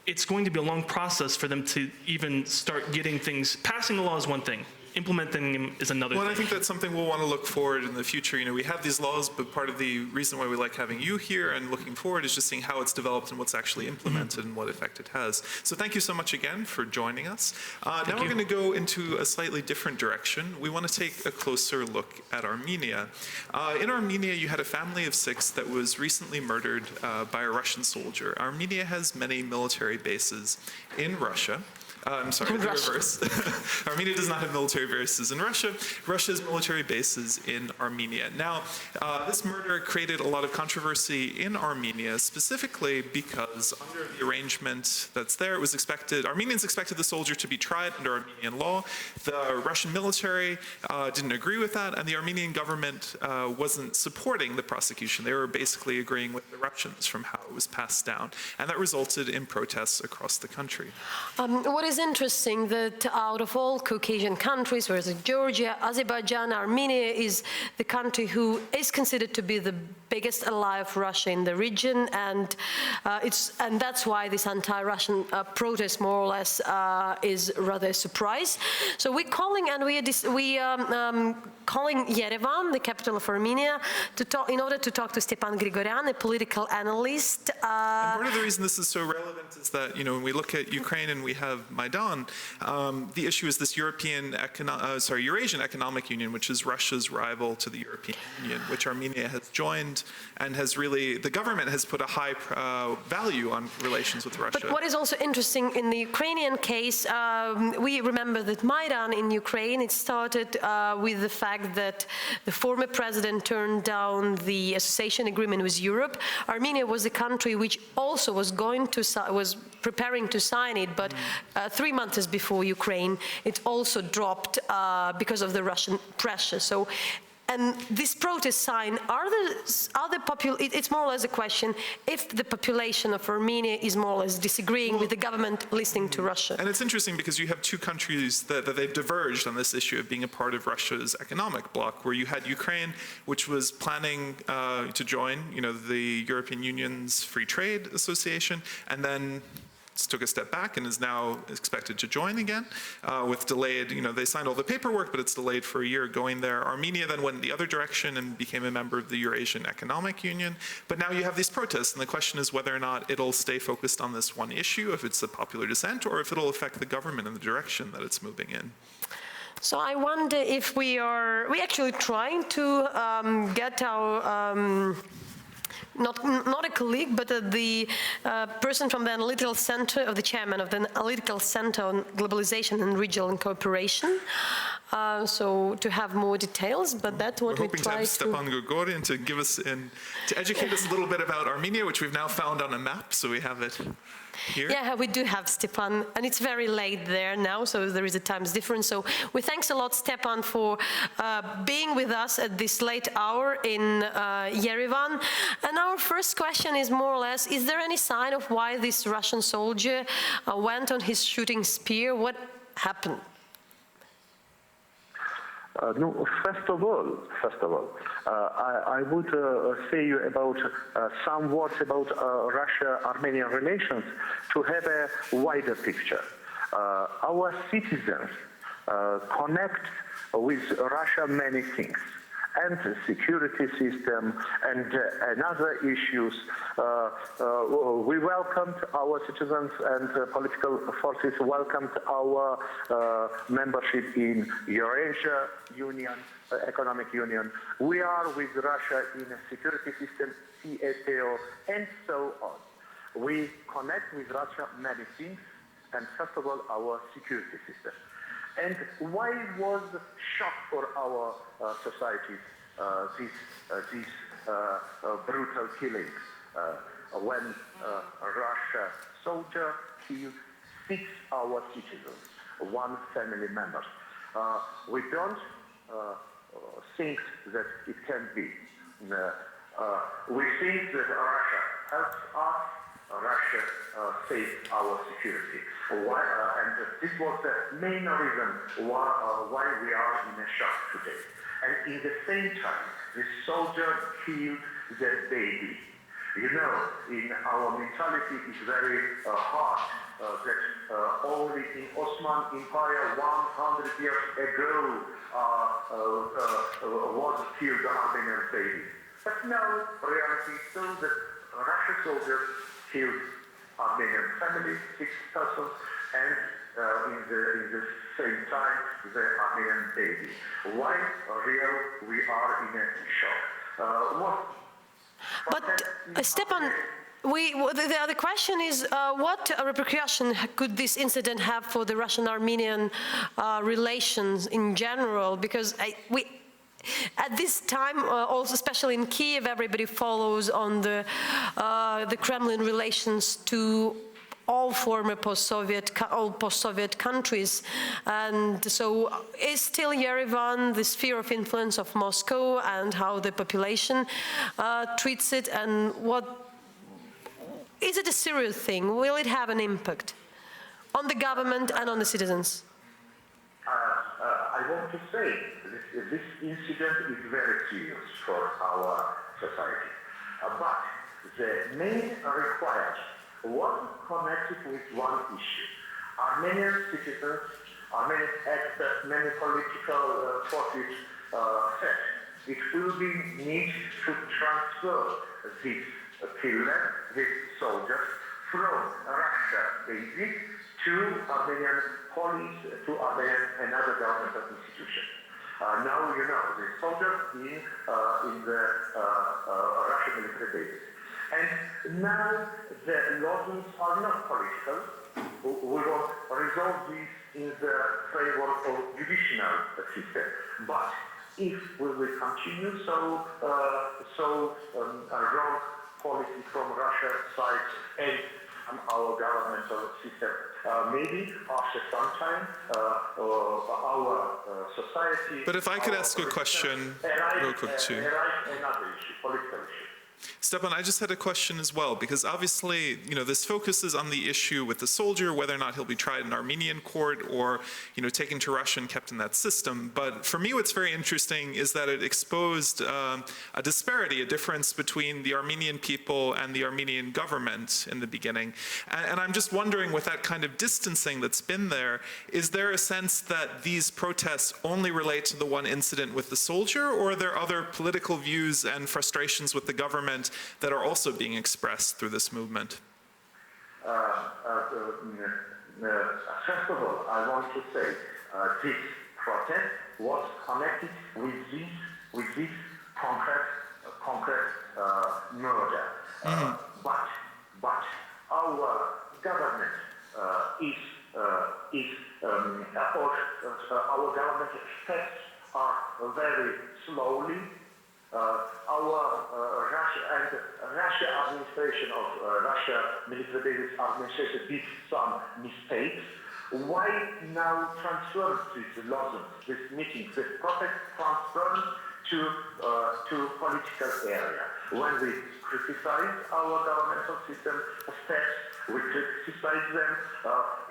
it's going to be a long process for them to even start getting things. Passing the law is one thing. Implementing them is another thing. Well, I think that's something we'll want to look forward in the future. We have these laws, but part of the reason why we like having you here and looking forward is just seeing how it's developed and what's actually implemented and what effect it has. So thank you so much again for joining us. Now we're going to go into a slightly different direction. We want to take a closer look at Armenia. In Armenia, you had a family of 6 that was recently murdered by a Russian soldier. Armenia has many military bases in Russia. I'm sorry, the reverse. Armenia does not have military bases in Russia. Russia has military bases in Armenia. Now, this murder created a lot of controversy in Armenia, specifically because under the arrangement that's there, it was expected, Armenians expected the soldier to be tried under Armenian law. The Russian military didn't agree with that, and the Armenian government wasn't supporting the prosecution. They were basically agreeing with the Russians from how it was passed down, and that resulted in protests across the country. What is interesting that out of all Caucasian countries, whereas Georgia, Azerbaijan, Armenia is the country who is considered to be the biggest ally of Russia in the region, and that's why this anti-Russian protest, more or less, is rather a surprise. So we're calling, and calling Yerevan, the capital of Armenia, in order to talk to Stepan Grigoryan, a political analyst. And part of the reason this is so relevant is that, when we look at Ukraine and we have Maidan, the issue is this Eurasian Economic Union, which is Russia's rival to the European Union, which Armenia has joined and has really, the government has put a high value on relations with Russia. But what is also interesting in the Ukrainian case, we remember that Maidan in Ukraine, it started with the fact that the former president turned down the association agreement with Europe. Armenia was the country which also was preparing to sign it, but 3 months before Ukraine, it also dropped because of the Russian pressure. So And this protest sign, it's more or less a question if the population of Armenia is more or less disagreeing with the government listening to Russia. And it's interesting because you have two countries that they've diverged on this issue of being a part of Russia's economic bloc, where you had Ukraine, which was planning to join, the European Union's Free Trade Association, and then took a step back and is now expected to join again with delayed, they signed all the paperwork, but it's delayed for a year going there. Armenia then went the other direction and became a member of the Eurasian Economic Union. But now you have these protests, and the question is whether or not it'll stay focused on this one issue, if it's a popular dissent, or if it'll affect the government in the direction that it's moving in. So I wonder if we actually trying to get our not a colleague, but the person from the analytical center, of the chairman of the analytical center on globalization and regional cooperation. So to have more details, but that's what we try to. We're hoping to have Stepan Gurgorin to give us to educate us a little bit about Armenia, which we've now found on a map, so we have it here. Yeah, we do have Stepan, and it's very late there now, so there is a time difference. So we thanks a lot, Stepan, for being with us at this late hour in Yerevan. And our first question is more or less, is there any sign of why this Russian soldier went on his shooting spear? What happened? No, first of all, I would say about some words about Russia-Armenian relations to have a wider picture. Our citizens connect with Russia many things, and the security system and other issues. We welcomed our citizens, and political forces welcomed our membership in Eurasia Union, Economic Union. We are with Russia in a security system, CSTO, and so on. We connect with Russia many things, and first of all, our security system. And why it was shock for our society, this brutal killing, when Russia soldier killed 6 our citizens, 1 family member. We don't think that it can be. We think that Russia helps us, Russia saved our security. Why, and this was the main reason why we are in a shock today. And in the same time, the soldier killed the baby. In our mentality, it's very hard that only in Ottoman Empire 100 years ago was killed the Armenian baby. But now, reality shows that Russian soldiers killed Armenian family, 6 persons, and in the same time, the Armenian baby. Why we are in a shock? But Stepan, the question is, what repercussion could this incident have for the Russian-Armenian relations in general? Because at this time, also especially in Kiev, everybody follows on the Kremlin relations to all former post-Soviet countries, and so is still Yerevan the sphere of influence of Moscow, and how the population treats it, and what is it a serious thing? Will it have an impact on the government and on the citizens? I want to say this incident is very serious for our society, but the main required was connected with one issue. Armenian citizens, Armenian experts, many political forces said it will be need to transfer this killer, this soldiers, from Russia basic to Armenian police, to Armenian and other governmental institutions. Now the soldiers in the Russian military bases. And now the losses are not political. We will resolve this in the framework of judicial system. But if we will continue wrong policy from Russia's side and from our governmental system maybe after some time, our society... But if I could ask a question real quick too. Another issue, political issue. Stepan, I just had a question as well, because obviously, this focuses on the issue with the soldier, whether or not he'll be tried in Armenian court or, taken to Russia and kept in that system. But for me, what's very interesting is that it exposed a disparity, a difference between the Armenian people and the Armenian government in the beginning. And I'm just wondering, with that kind of distancing that's been there, is there a sense that these protests only relate to the one incident with the soldier, or are there other political views and frustrations with the government that are also being expressed through this movement? First of all, I want to say this protest was connected with this concrete murder. But our government our government steps are very slowly. Our Russia administration of Russia military bases administration did some mistakes. Why now transfer these lawsuits, these meetings, this protest transfer to political area? When we criticize our governmental system steps, we criticize them.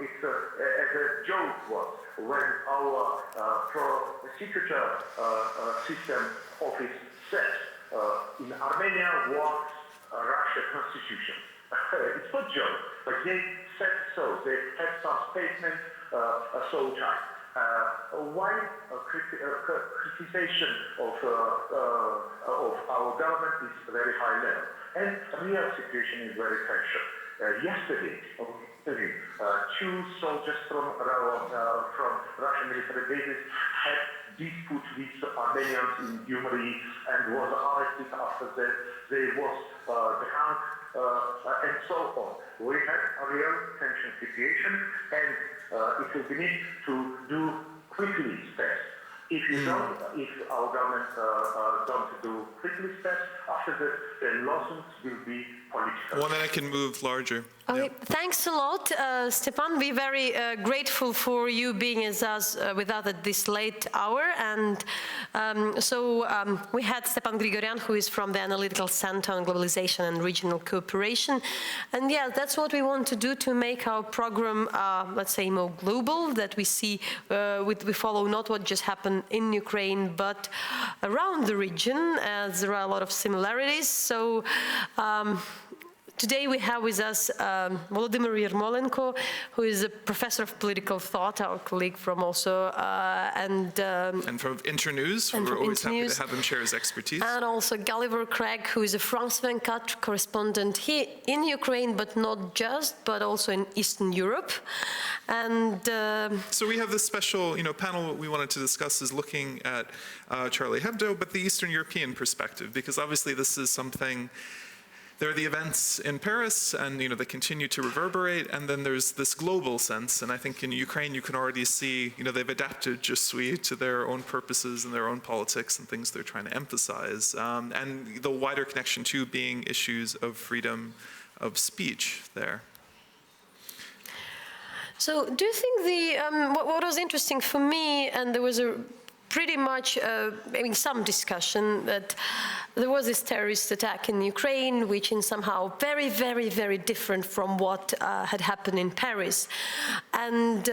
It's as a joke was when our prosecutor system office said in Armenia was a Russian constitution. It's not a joke, but they said so. They had some statement so time. Why criticism of our government is very high level, and real situation is very tension. Yesterday, two soldiers from Russian military bases had dispute with Armenians in Gyumri and was arrested after that. They was drunk and so on. We had a real tension situation, and it will be need to do quickly steps. If our government don't do quickly steps, after that, the lawsuits will be political. Well, then I can move larger. Okay, Yeah. thanks a lot, Stepan. We're very grateful for you being with us at this late hour. And we had Stepan Grigoryan, who is from the Analytical Center on Globalization and Regional Cooperation. And yeah, that's what we want to do to make our program, let's say, more global, that we see, we follow not what just happened in Ukraine, but around the region, as there are a lot of similarities. So today we have with us Volodymyr Yermolenko, who is a professor of political thought, our colleague from also, and from Internews, we're always happy to have him share his expertise. And also Gulliver Craig, who is a France 24 correspondent here in Ukraine, but not just, but also in Eastern Europe. And so we have this special, panel we wanted to discuss is looking at Charlie Hebdo, but the Eastern European perspective, because obviously this is something. There are the events in Paris, and they continue to reverberate, and then there's this global sense, and I think in Ukraine you can already see, they've adapted Je suis to their own purposes and their own politics and things they're trying to emphasize, and the wider connection to being issues of freedom of speech there. So do you think what was interesting for me, and there was a pretty much, some discussion that there was this terrorist attack in Ukraine, which is somehow very, very, very different from what had happened in Paris. And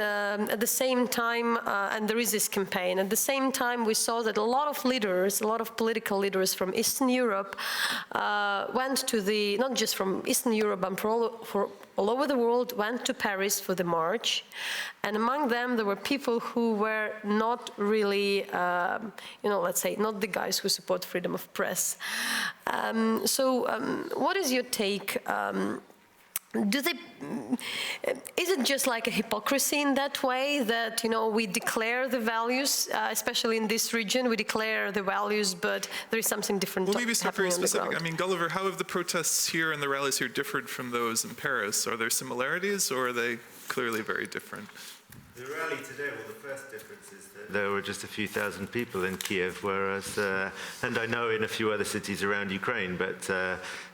at the same time, and there is this campaign, at the same time we saw that a lot of leaders, a lot of political leaders from Eastern Europe went to not just from Eastern Europe, but for all over the world, went to Paris for the march. And among them, there were people who were not really, let's say, not the guys who support freedom of press. What is your take? Is it just like a hypocrisy in that way that, we declare the values, especially in this region, we declare the values, but there is something different happening on the ground? Maybe it's not very specific. I mean, Gulliver, how have the protests here and the rallies here differed from those in Paris? Are there similarities, or are they clearly very different? The rally today, the first difference is that there were just a few thousand people in Kiev, whereas, and I know in a few other cities around Ukraine, but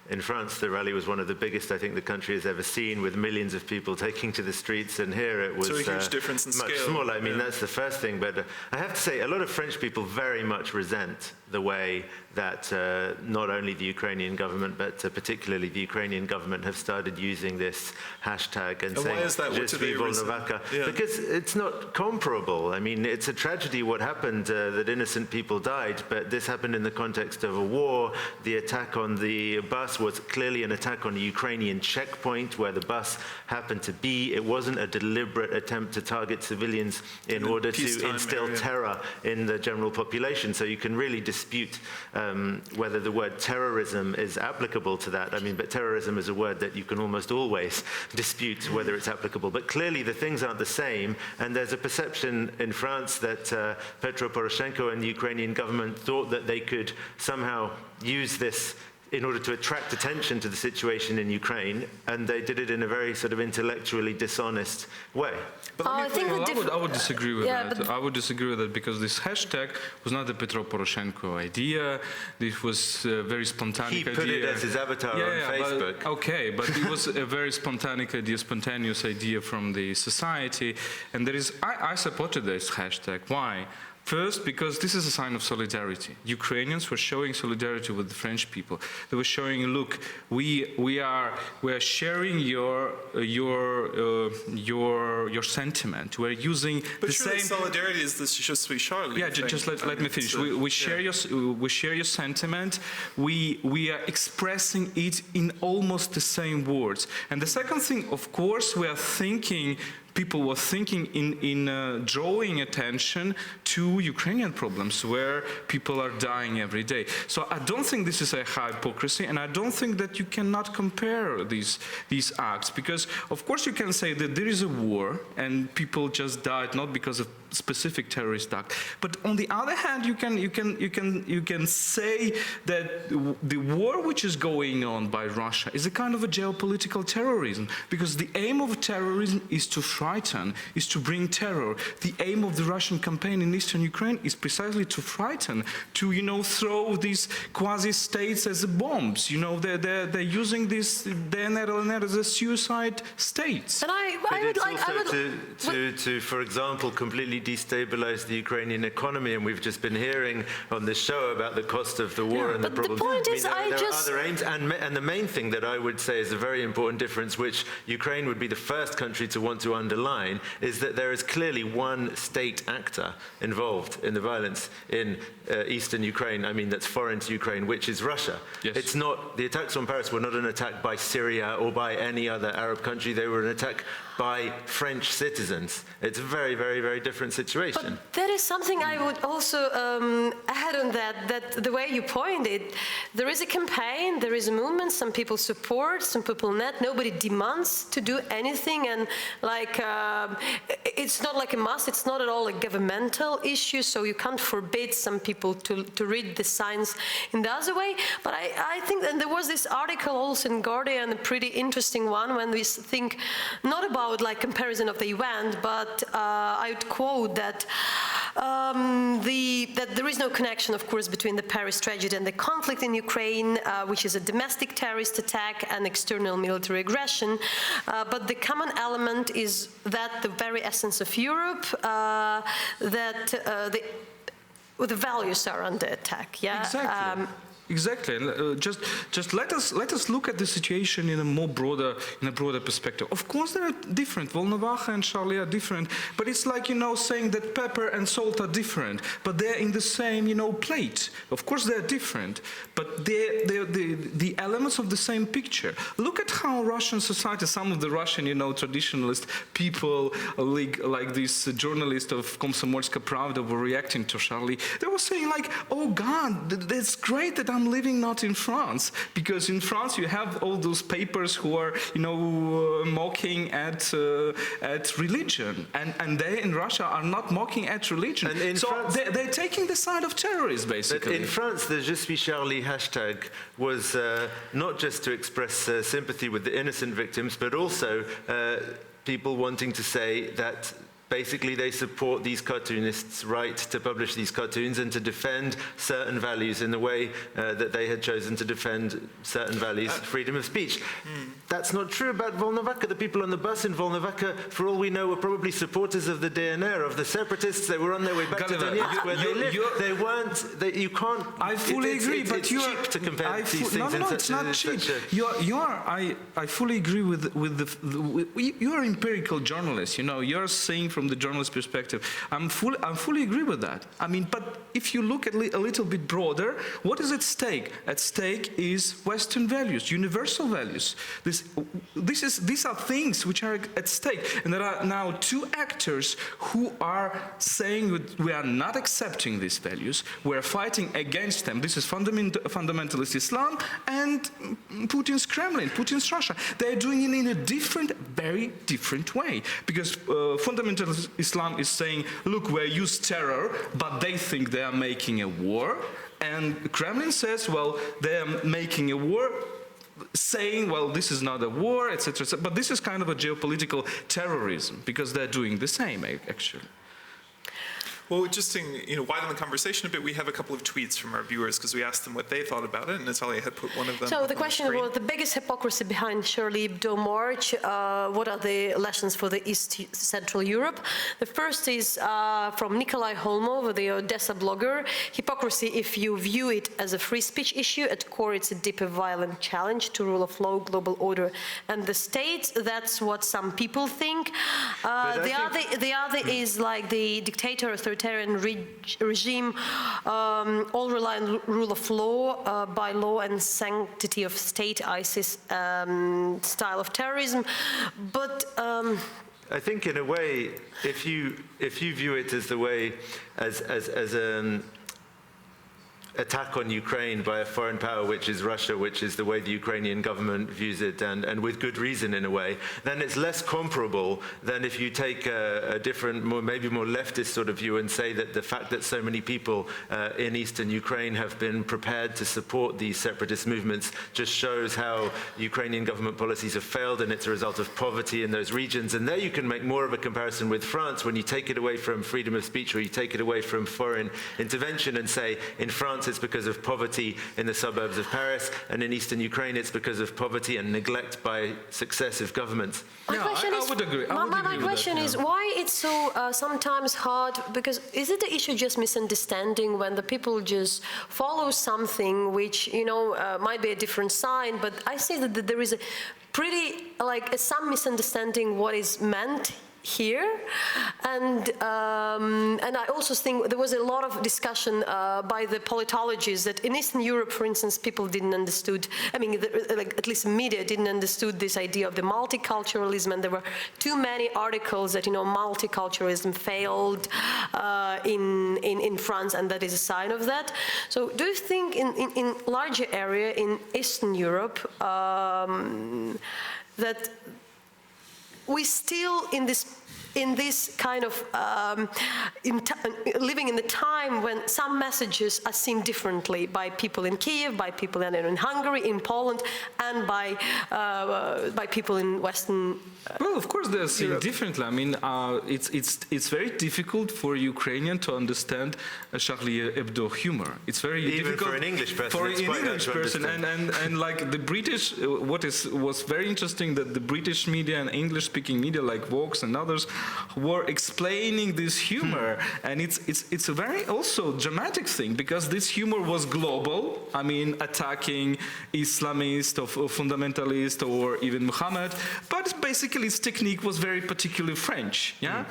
In France, the rally was one of the biggest I think the country has ever seen, with millions of people taking to the streets, and here it was So a huge difference in much scale. smaller. I mean, that's the first thing, but I have to say, a lot of French people very much resent the way that not only the Ukrainian government, but particularly the Ukrainian government have started using this hashtag and saying, why is that? What "Je do they suis Volnovaka," resent? Yeah. because it's not comparable. I mean, it's a tragedy what happened, that innocent people died, but this happened in the context of a war. The attack on the bus was clearly an attack on a Ukrainian checkpoint where the bus happened to be. It wasn't a deliberate attempt to target civilians in order to peacetime instill area. terror in the general population. So you can really dispute whether the word terrorism is applicable to that. I mean, but terrorism is a word that you can almost always dispute whether it's applicable. But clearly the things aren't the same, and there's a perception in France that Petro Poroshenko and the Ukrainian government thought that they could somehow use this in order to attract attention to the situation in Ukraine, and they did it in a very sort of intellectually dishonest way. I think I would disagree with that. I would disagree with that because this hashtag was not a Petro Poroshenko idea. This was a very spontaneous idea. He put it as his avatar on Facebook. But it was a very spontaneous idea from the society, and there is. I supported this hashtag. Why? First, because this is a sign of solidarity. Ukrainians were showing solidarity with the French people. They were showing, look, we are sharing your sentiment. We're using But the surely same. solidarity is this Je suis Charlie. Yeah, just let me finish. We share your sentiment. We are expressing it in almost the same words. And the second thing, of course, people were thinking in drawing attention to Ukrainian problems where people are dying every day. So I don't think this is a hypocrisy, and I don't think that you cannot compare these acts, because of course you can say that there is a war and people just died not because of specific terrorist act, but on the other hand you can say that the war which is going on by Russia is a kind of a geopolitical terrorism, because the aim of terrorism is to frighten, is to bring terror. The aim of the Russian campaign in eastern Ukraine is precisely to frighten, to throw these quasi-states as bombs. They're using this DNR, LNR as a suicide states. And I would like to, for example, completely destabilize the Ukrainian economy, and we've just been hearing on this show about the cost of the war and the problems. The point is, there are other aims, and the main thing that I would say is a very important difference, which Ukraine would be the first country to want to underline, is that there is clearly one state actor involved in the violence in eastern Ukraine. I mean, that's foreign to Ukraine, which is Russia. Yes. It's not, the attacks on Paris were not an attack by Syria or by any other Arab country. They were an attack by French citizens. It's a very, very, very different situation. But there is something I would also add on that the way you pointed, there is a campaign, there is a movement, some people support, some people not, nobody demands to do anything, and it's not like a must, it's not at all a governmental issue, so you can't forbid some people to read the signs in the other way. But I think that there was this article also in Guardian, a pretty interesting one, when we think not about comparison of the event, but I would quote that that there is no connection, of course, between the Paris tragedy and the conflict in Ukraine, which is a domestic terrorist attack and external military aggression. But the common element is that the very essence of Europe, that the values are under attack. Yeah. Exactly. Exactly. Just let us look at the situation in a broader perspective. Of course, they are different. Volnovakha and Charlie are different, but it's like saying that pepper and salt are different, but they're in the same plate. Of course, they're different, but they're the elements of the same picture. Look at how Russian society, some of the Russian traditionalist people, like this journalist of Komsomolska Pravda, were reacting to Charlie. They were saying "Oh God, that's great that I'm living not in France, because in France you have all those papers who are mocking at religion, and they in Russia are not mocking at religion." And so they're taking the side of terrorists, basically. But in France, the Je suis Charlie hashtag was not just to express sympathy with the innocent victims, but also people wanting to say that basically they support these cartoonists' right to publish these cartoons and to defend certain values in the way that they had chosen to defend certain values, freedom of speech. That's not true about Volnovakha. The people on the bus in Volnovakha, for all we know, were probably supporters of the DNR, of the separatists. They were on their way back to Donetsk, where they lived. They weren't. You can't. I fully agree, but it's cheap to compare these things. No, it's not cheap. I fully agree with you're an empirical journalist. You know, you're saying from the journalist perspective. I fully agree with that. I mean, but if you look at a little bit broader, what is at stake? At stake is Western values, universal values. These are things which are at stake, and there are now two actors who are saying that we are not accepting these values. We are fighting against them. This is fundamentalist Islam and Putin's Kremlin, Putin's Russia. They are doing it in a different, very different way, because fundamentalist Islam is saying, look, we use terror, but they think they are making a war, and Kremlin says, well, they are making a war, saying, well, this is not a war, etc., etc. But this is kind of a geopolitical terrorism, because they're doing the same, actually. Well, just to widen the conversation a bit, we have a couple of tweets from our viewers because we asked them what they thought about it, and Natalia had put one of them. So the question was the biggest hypocrisy behind Charlie Hebdo march. What are the lessons for the East Central Europe? The first is from Nikolai Holmov, the Odessa blogger. Hypocrisy, if you view it as a free speech issue, at core it's a deeper violent challenge to rule of law, global order, and the state. That's what some people think. The other is like the dictator, authoritarian regime, all rely on rule of law, by law and sanctity of state, ISIS style of terrorism. But I think in a way, if you view it as the way as an attack on Ukraine by a foreign power, which is Russia, which is the way the Ukrainian government views it, and with good reason in a way, then it's less comparable than if you take a different, maybe more leftist sort of view and say that the fact that so many people in eastern Ukraine have been prepared to support these separatist movements just shows how Ukrainian government policies have failed, and it's a result of poverty in those regions. And there you can make more of a comparison with France when you take it away from freedom of speech, or you take it away from foreign intervention and say, in France it's because of poverty in the suburbs of Paris, and in eastern Ukraine it's because of poverty and neglect by successive governments. I would agree. My question is why it's so sometimes hard, because is it the issue just misunderstanding when the people just follow something which, might be a different sign, but I see that there is a pretty, some misunderstanding what is meant here, and I also think there was a lot of discussion by the politologists that in Eastern Europe, for instance, people didn't understood. I mean, at least media didn't understood this idea of the multiculturalism, and there were too many articles that multiculturalism failed in France, and that is a sign of that. So, do you think in larger area in Eastern Europe that we still in this kind of living in the time when some messages are seen differently by people in Kiev, by people in Hungary, in Poland, and by people in Western. Well, of course, they're seen differently. I mean, it's very difficult for Ukrainian to understand Charlie Hebdo humor. It's very difficult for an English person. And like the British, was very interesting that the British media and English-speaking media like Vox and others were explaining this humor, and it's a very also dramatic thing, because this humor was global. I mean, attacking Islamists or fundamentalists or even Muhammad, but basically its technique was very particularly French. Yeah.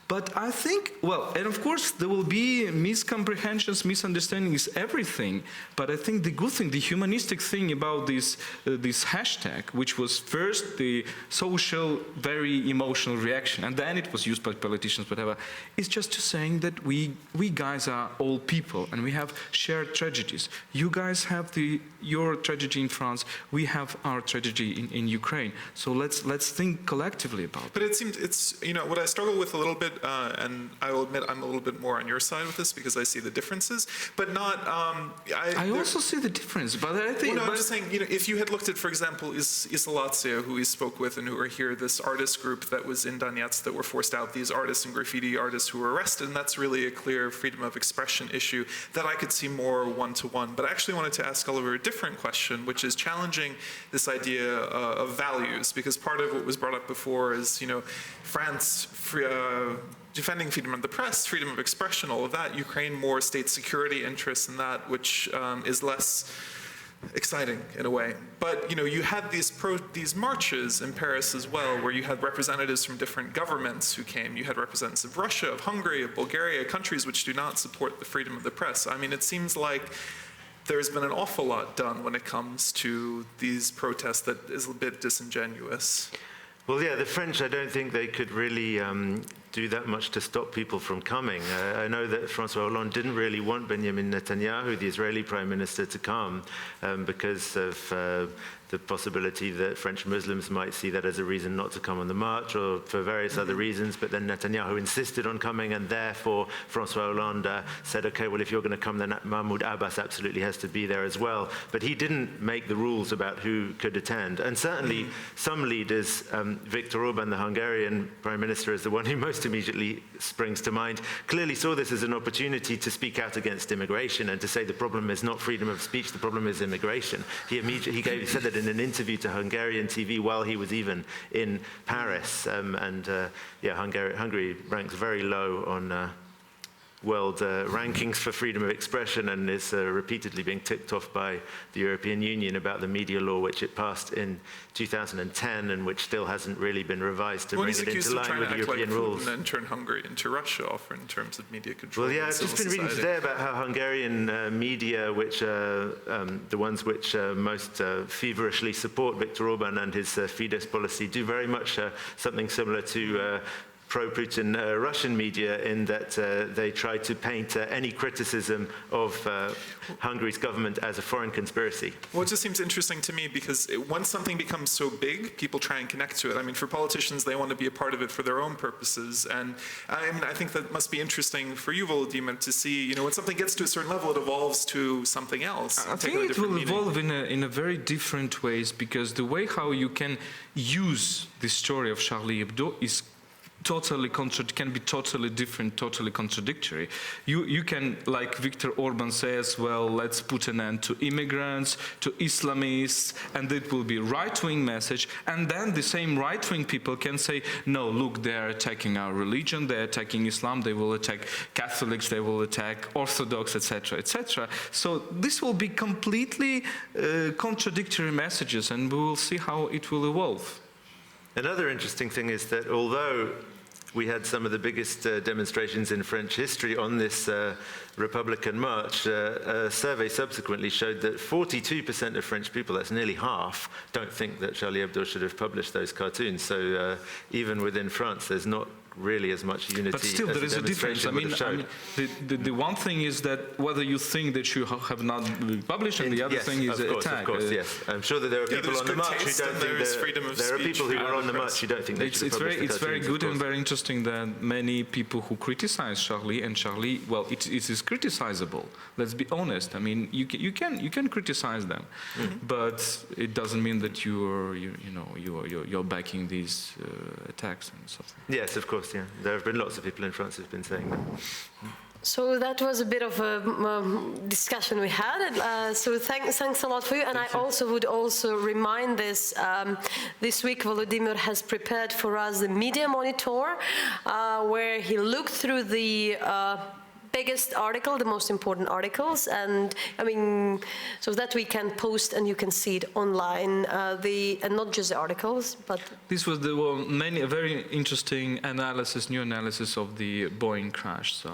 But I think, well, and of course there will be miscomprehensions, misunderstandings, everything. But I think the good thing, the humanistic thing about this hashtag, which was first the social, very emotional reaction, and then it was used by politicians, whatever, is just to saying that we guys are all people, and we have shared tragedies. You guys have your tragedy in France. We have our tragedy in Ukraine. So let's think collectively about it. But it seems what I struggle with a little bit and I will admit I'm a little bit more on your side with this because I see the differences, but not. I also see the difference, but I think. Well, no, I'm just saying, if you had looked at, for example, Isolatia, who we spoke with and who are here, this artist group that was in Donetsk that were forced out, these artists and graffiti artists who were arrested, and that's really a clear freedom of expression issue that I could see more one-to-one. But I actually wanted to ask Oliver a different question, which is challenging this idea of values, because part of what was brought up before is, France defending freedom of the press, freedom of expression, all of that. Ukraine more state security interests in that, which is less exciting in a way. But you had these marches in Paris as well, where you had representatives from different governments who came. You had representatives of Russia, of Hungary, of Bulgaria, countries which do not support the freedom of the press. I mean, it seems like there's been an awful lot done when it comes to these protests that is a bit disingenuous. Well, yeah, the French, I don't think they could really do that much to stop people from coming. I know that François Hollande didn't really want Benjamin Netanyahu, the Israeli prime minister, to come because of the possibility that French Muslims might see that as a reason not to come on the march, or for various other reasons. But then Netanyahu insisted on coming, and therefore François Hollande said, okay, well, if you're going to come, then Mahmoud Abbas absolutely has to be there as well. But he didn't make the rules about who could attend. And certainly some leaders, Viktor Orban, the Hungarian prime minister, is the one who most immediately springs to mind, clearly saw this as an opportunity to speak out against immigration and to say the problem is not freedom of speech, the problem is immigration. He said that in an interview to Hungarian TV while he was even in Paris. Hungary ranks very low on world rankings for freedom of expression, and is repeatedly being ticked off by the European Union about the media law, which it passed in 2010 and which still hasn't really been revised to bring it into line with the European rules. And turn Hungary into Russia off in terms of media control. Well, yeah, I've just been reading today about how Hungarian media, which are the ones which most feverishly support Viktor Orban and his Fidesz policy, do very much something similar to pro-Putin Russian media, in that they try to paint any criticism of Hungary's government as a foreign conspiracy. Well, it just seems interesting to me because once something becomes so big, people try and connect to it. I mean, for politicians, they want to be a part of it for their own purposes. And I think that must be interesting for you, Volodymyr, to see, when something gets to a certain level, it evolves to something else. I think it will evolve in a very different ways, because the way how you can use the story of Charlie Hebdo is can be totally different, totally contradictory. You can, like Viktor Orban says, well, let's put an end to immigrants, to Islamists, and it will be right-wing message. And then the same right-wing people can say, no, look, they are attacking our religion, they are attacking Islam, they will attack Catholics, they will attack Orthodox, etc., etc. So this will be completely contradictory messages, and we will see how it will evolve. Another interesting thing is that although we had some of the biggest demonstrations in French history on this Republican March, a survey subsequently showed that 42% of French people, that's nearly half, don't think that Charlie Hebdo should have published those cartoons. So even within France, there's not really as much unity. But still, there is a difference. I mean, the one thing is that whether you think that you have not been published, and the other thing is attack. Of course, yes. I'm sure that there are people on the march who don't think that there are people who are on the march who don't think they should publish the cartoons. It's very good and very interesting that many people who criticize Charlie, and Charlie, well, it is criticizable. Let's be honest. I mean, you can criticize them, but it doesn't mean that you're backing these attacks and so on. Yes, of course. Yeah, there have been lots of people in France who've been saying that. So that was a bit of a discussion we had. So thanks a lot for you. And I also would remind this week Volodymyr has prepared for us the media monitor, where he looked through the biggest article, the most important articles, and I mean, so that we can post and you can see it online, and not just the articles, but... This was a very interesting new analysis of the Boeing crash, so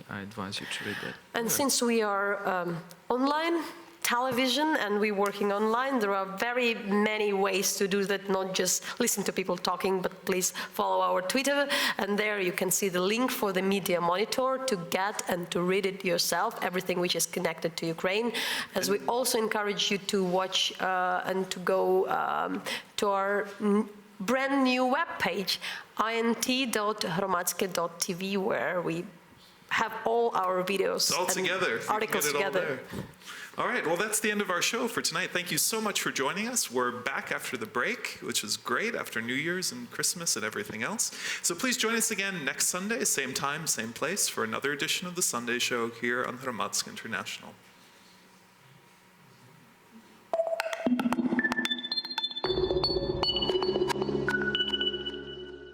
I advise you to read that. And since we are online, television, and we're working online, there are very many ways to do that, not just listen to people talking, but please follow our Twitter, and there you can see the link for the media monitor to get and to read it yourself, everything which is connected to Ukraine, as we also encourage you to watch and to go to our brand new webpage, int.hromadske.tv, where we have all our videos It's all and together. articles You can get it all together. there. All right, well, that's the end of our show for tonight. Thank you so much for joining us. We're back after the break, which is great, after New Year's and Christmas and everything else. So please join us again next Sunday, same time, same place, for another edition of the Sunday Show here on Hromadske International.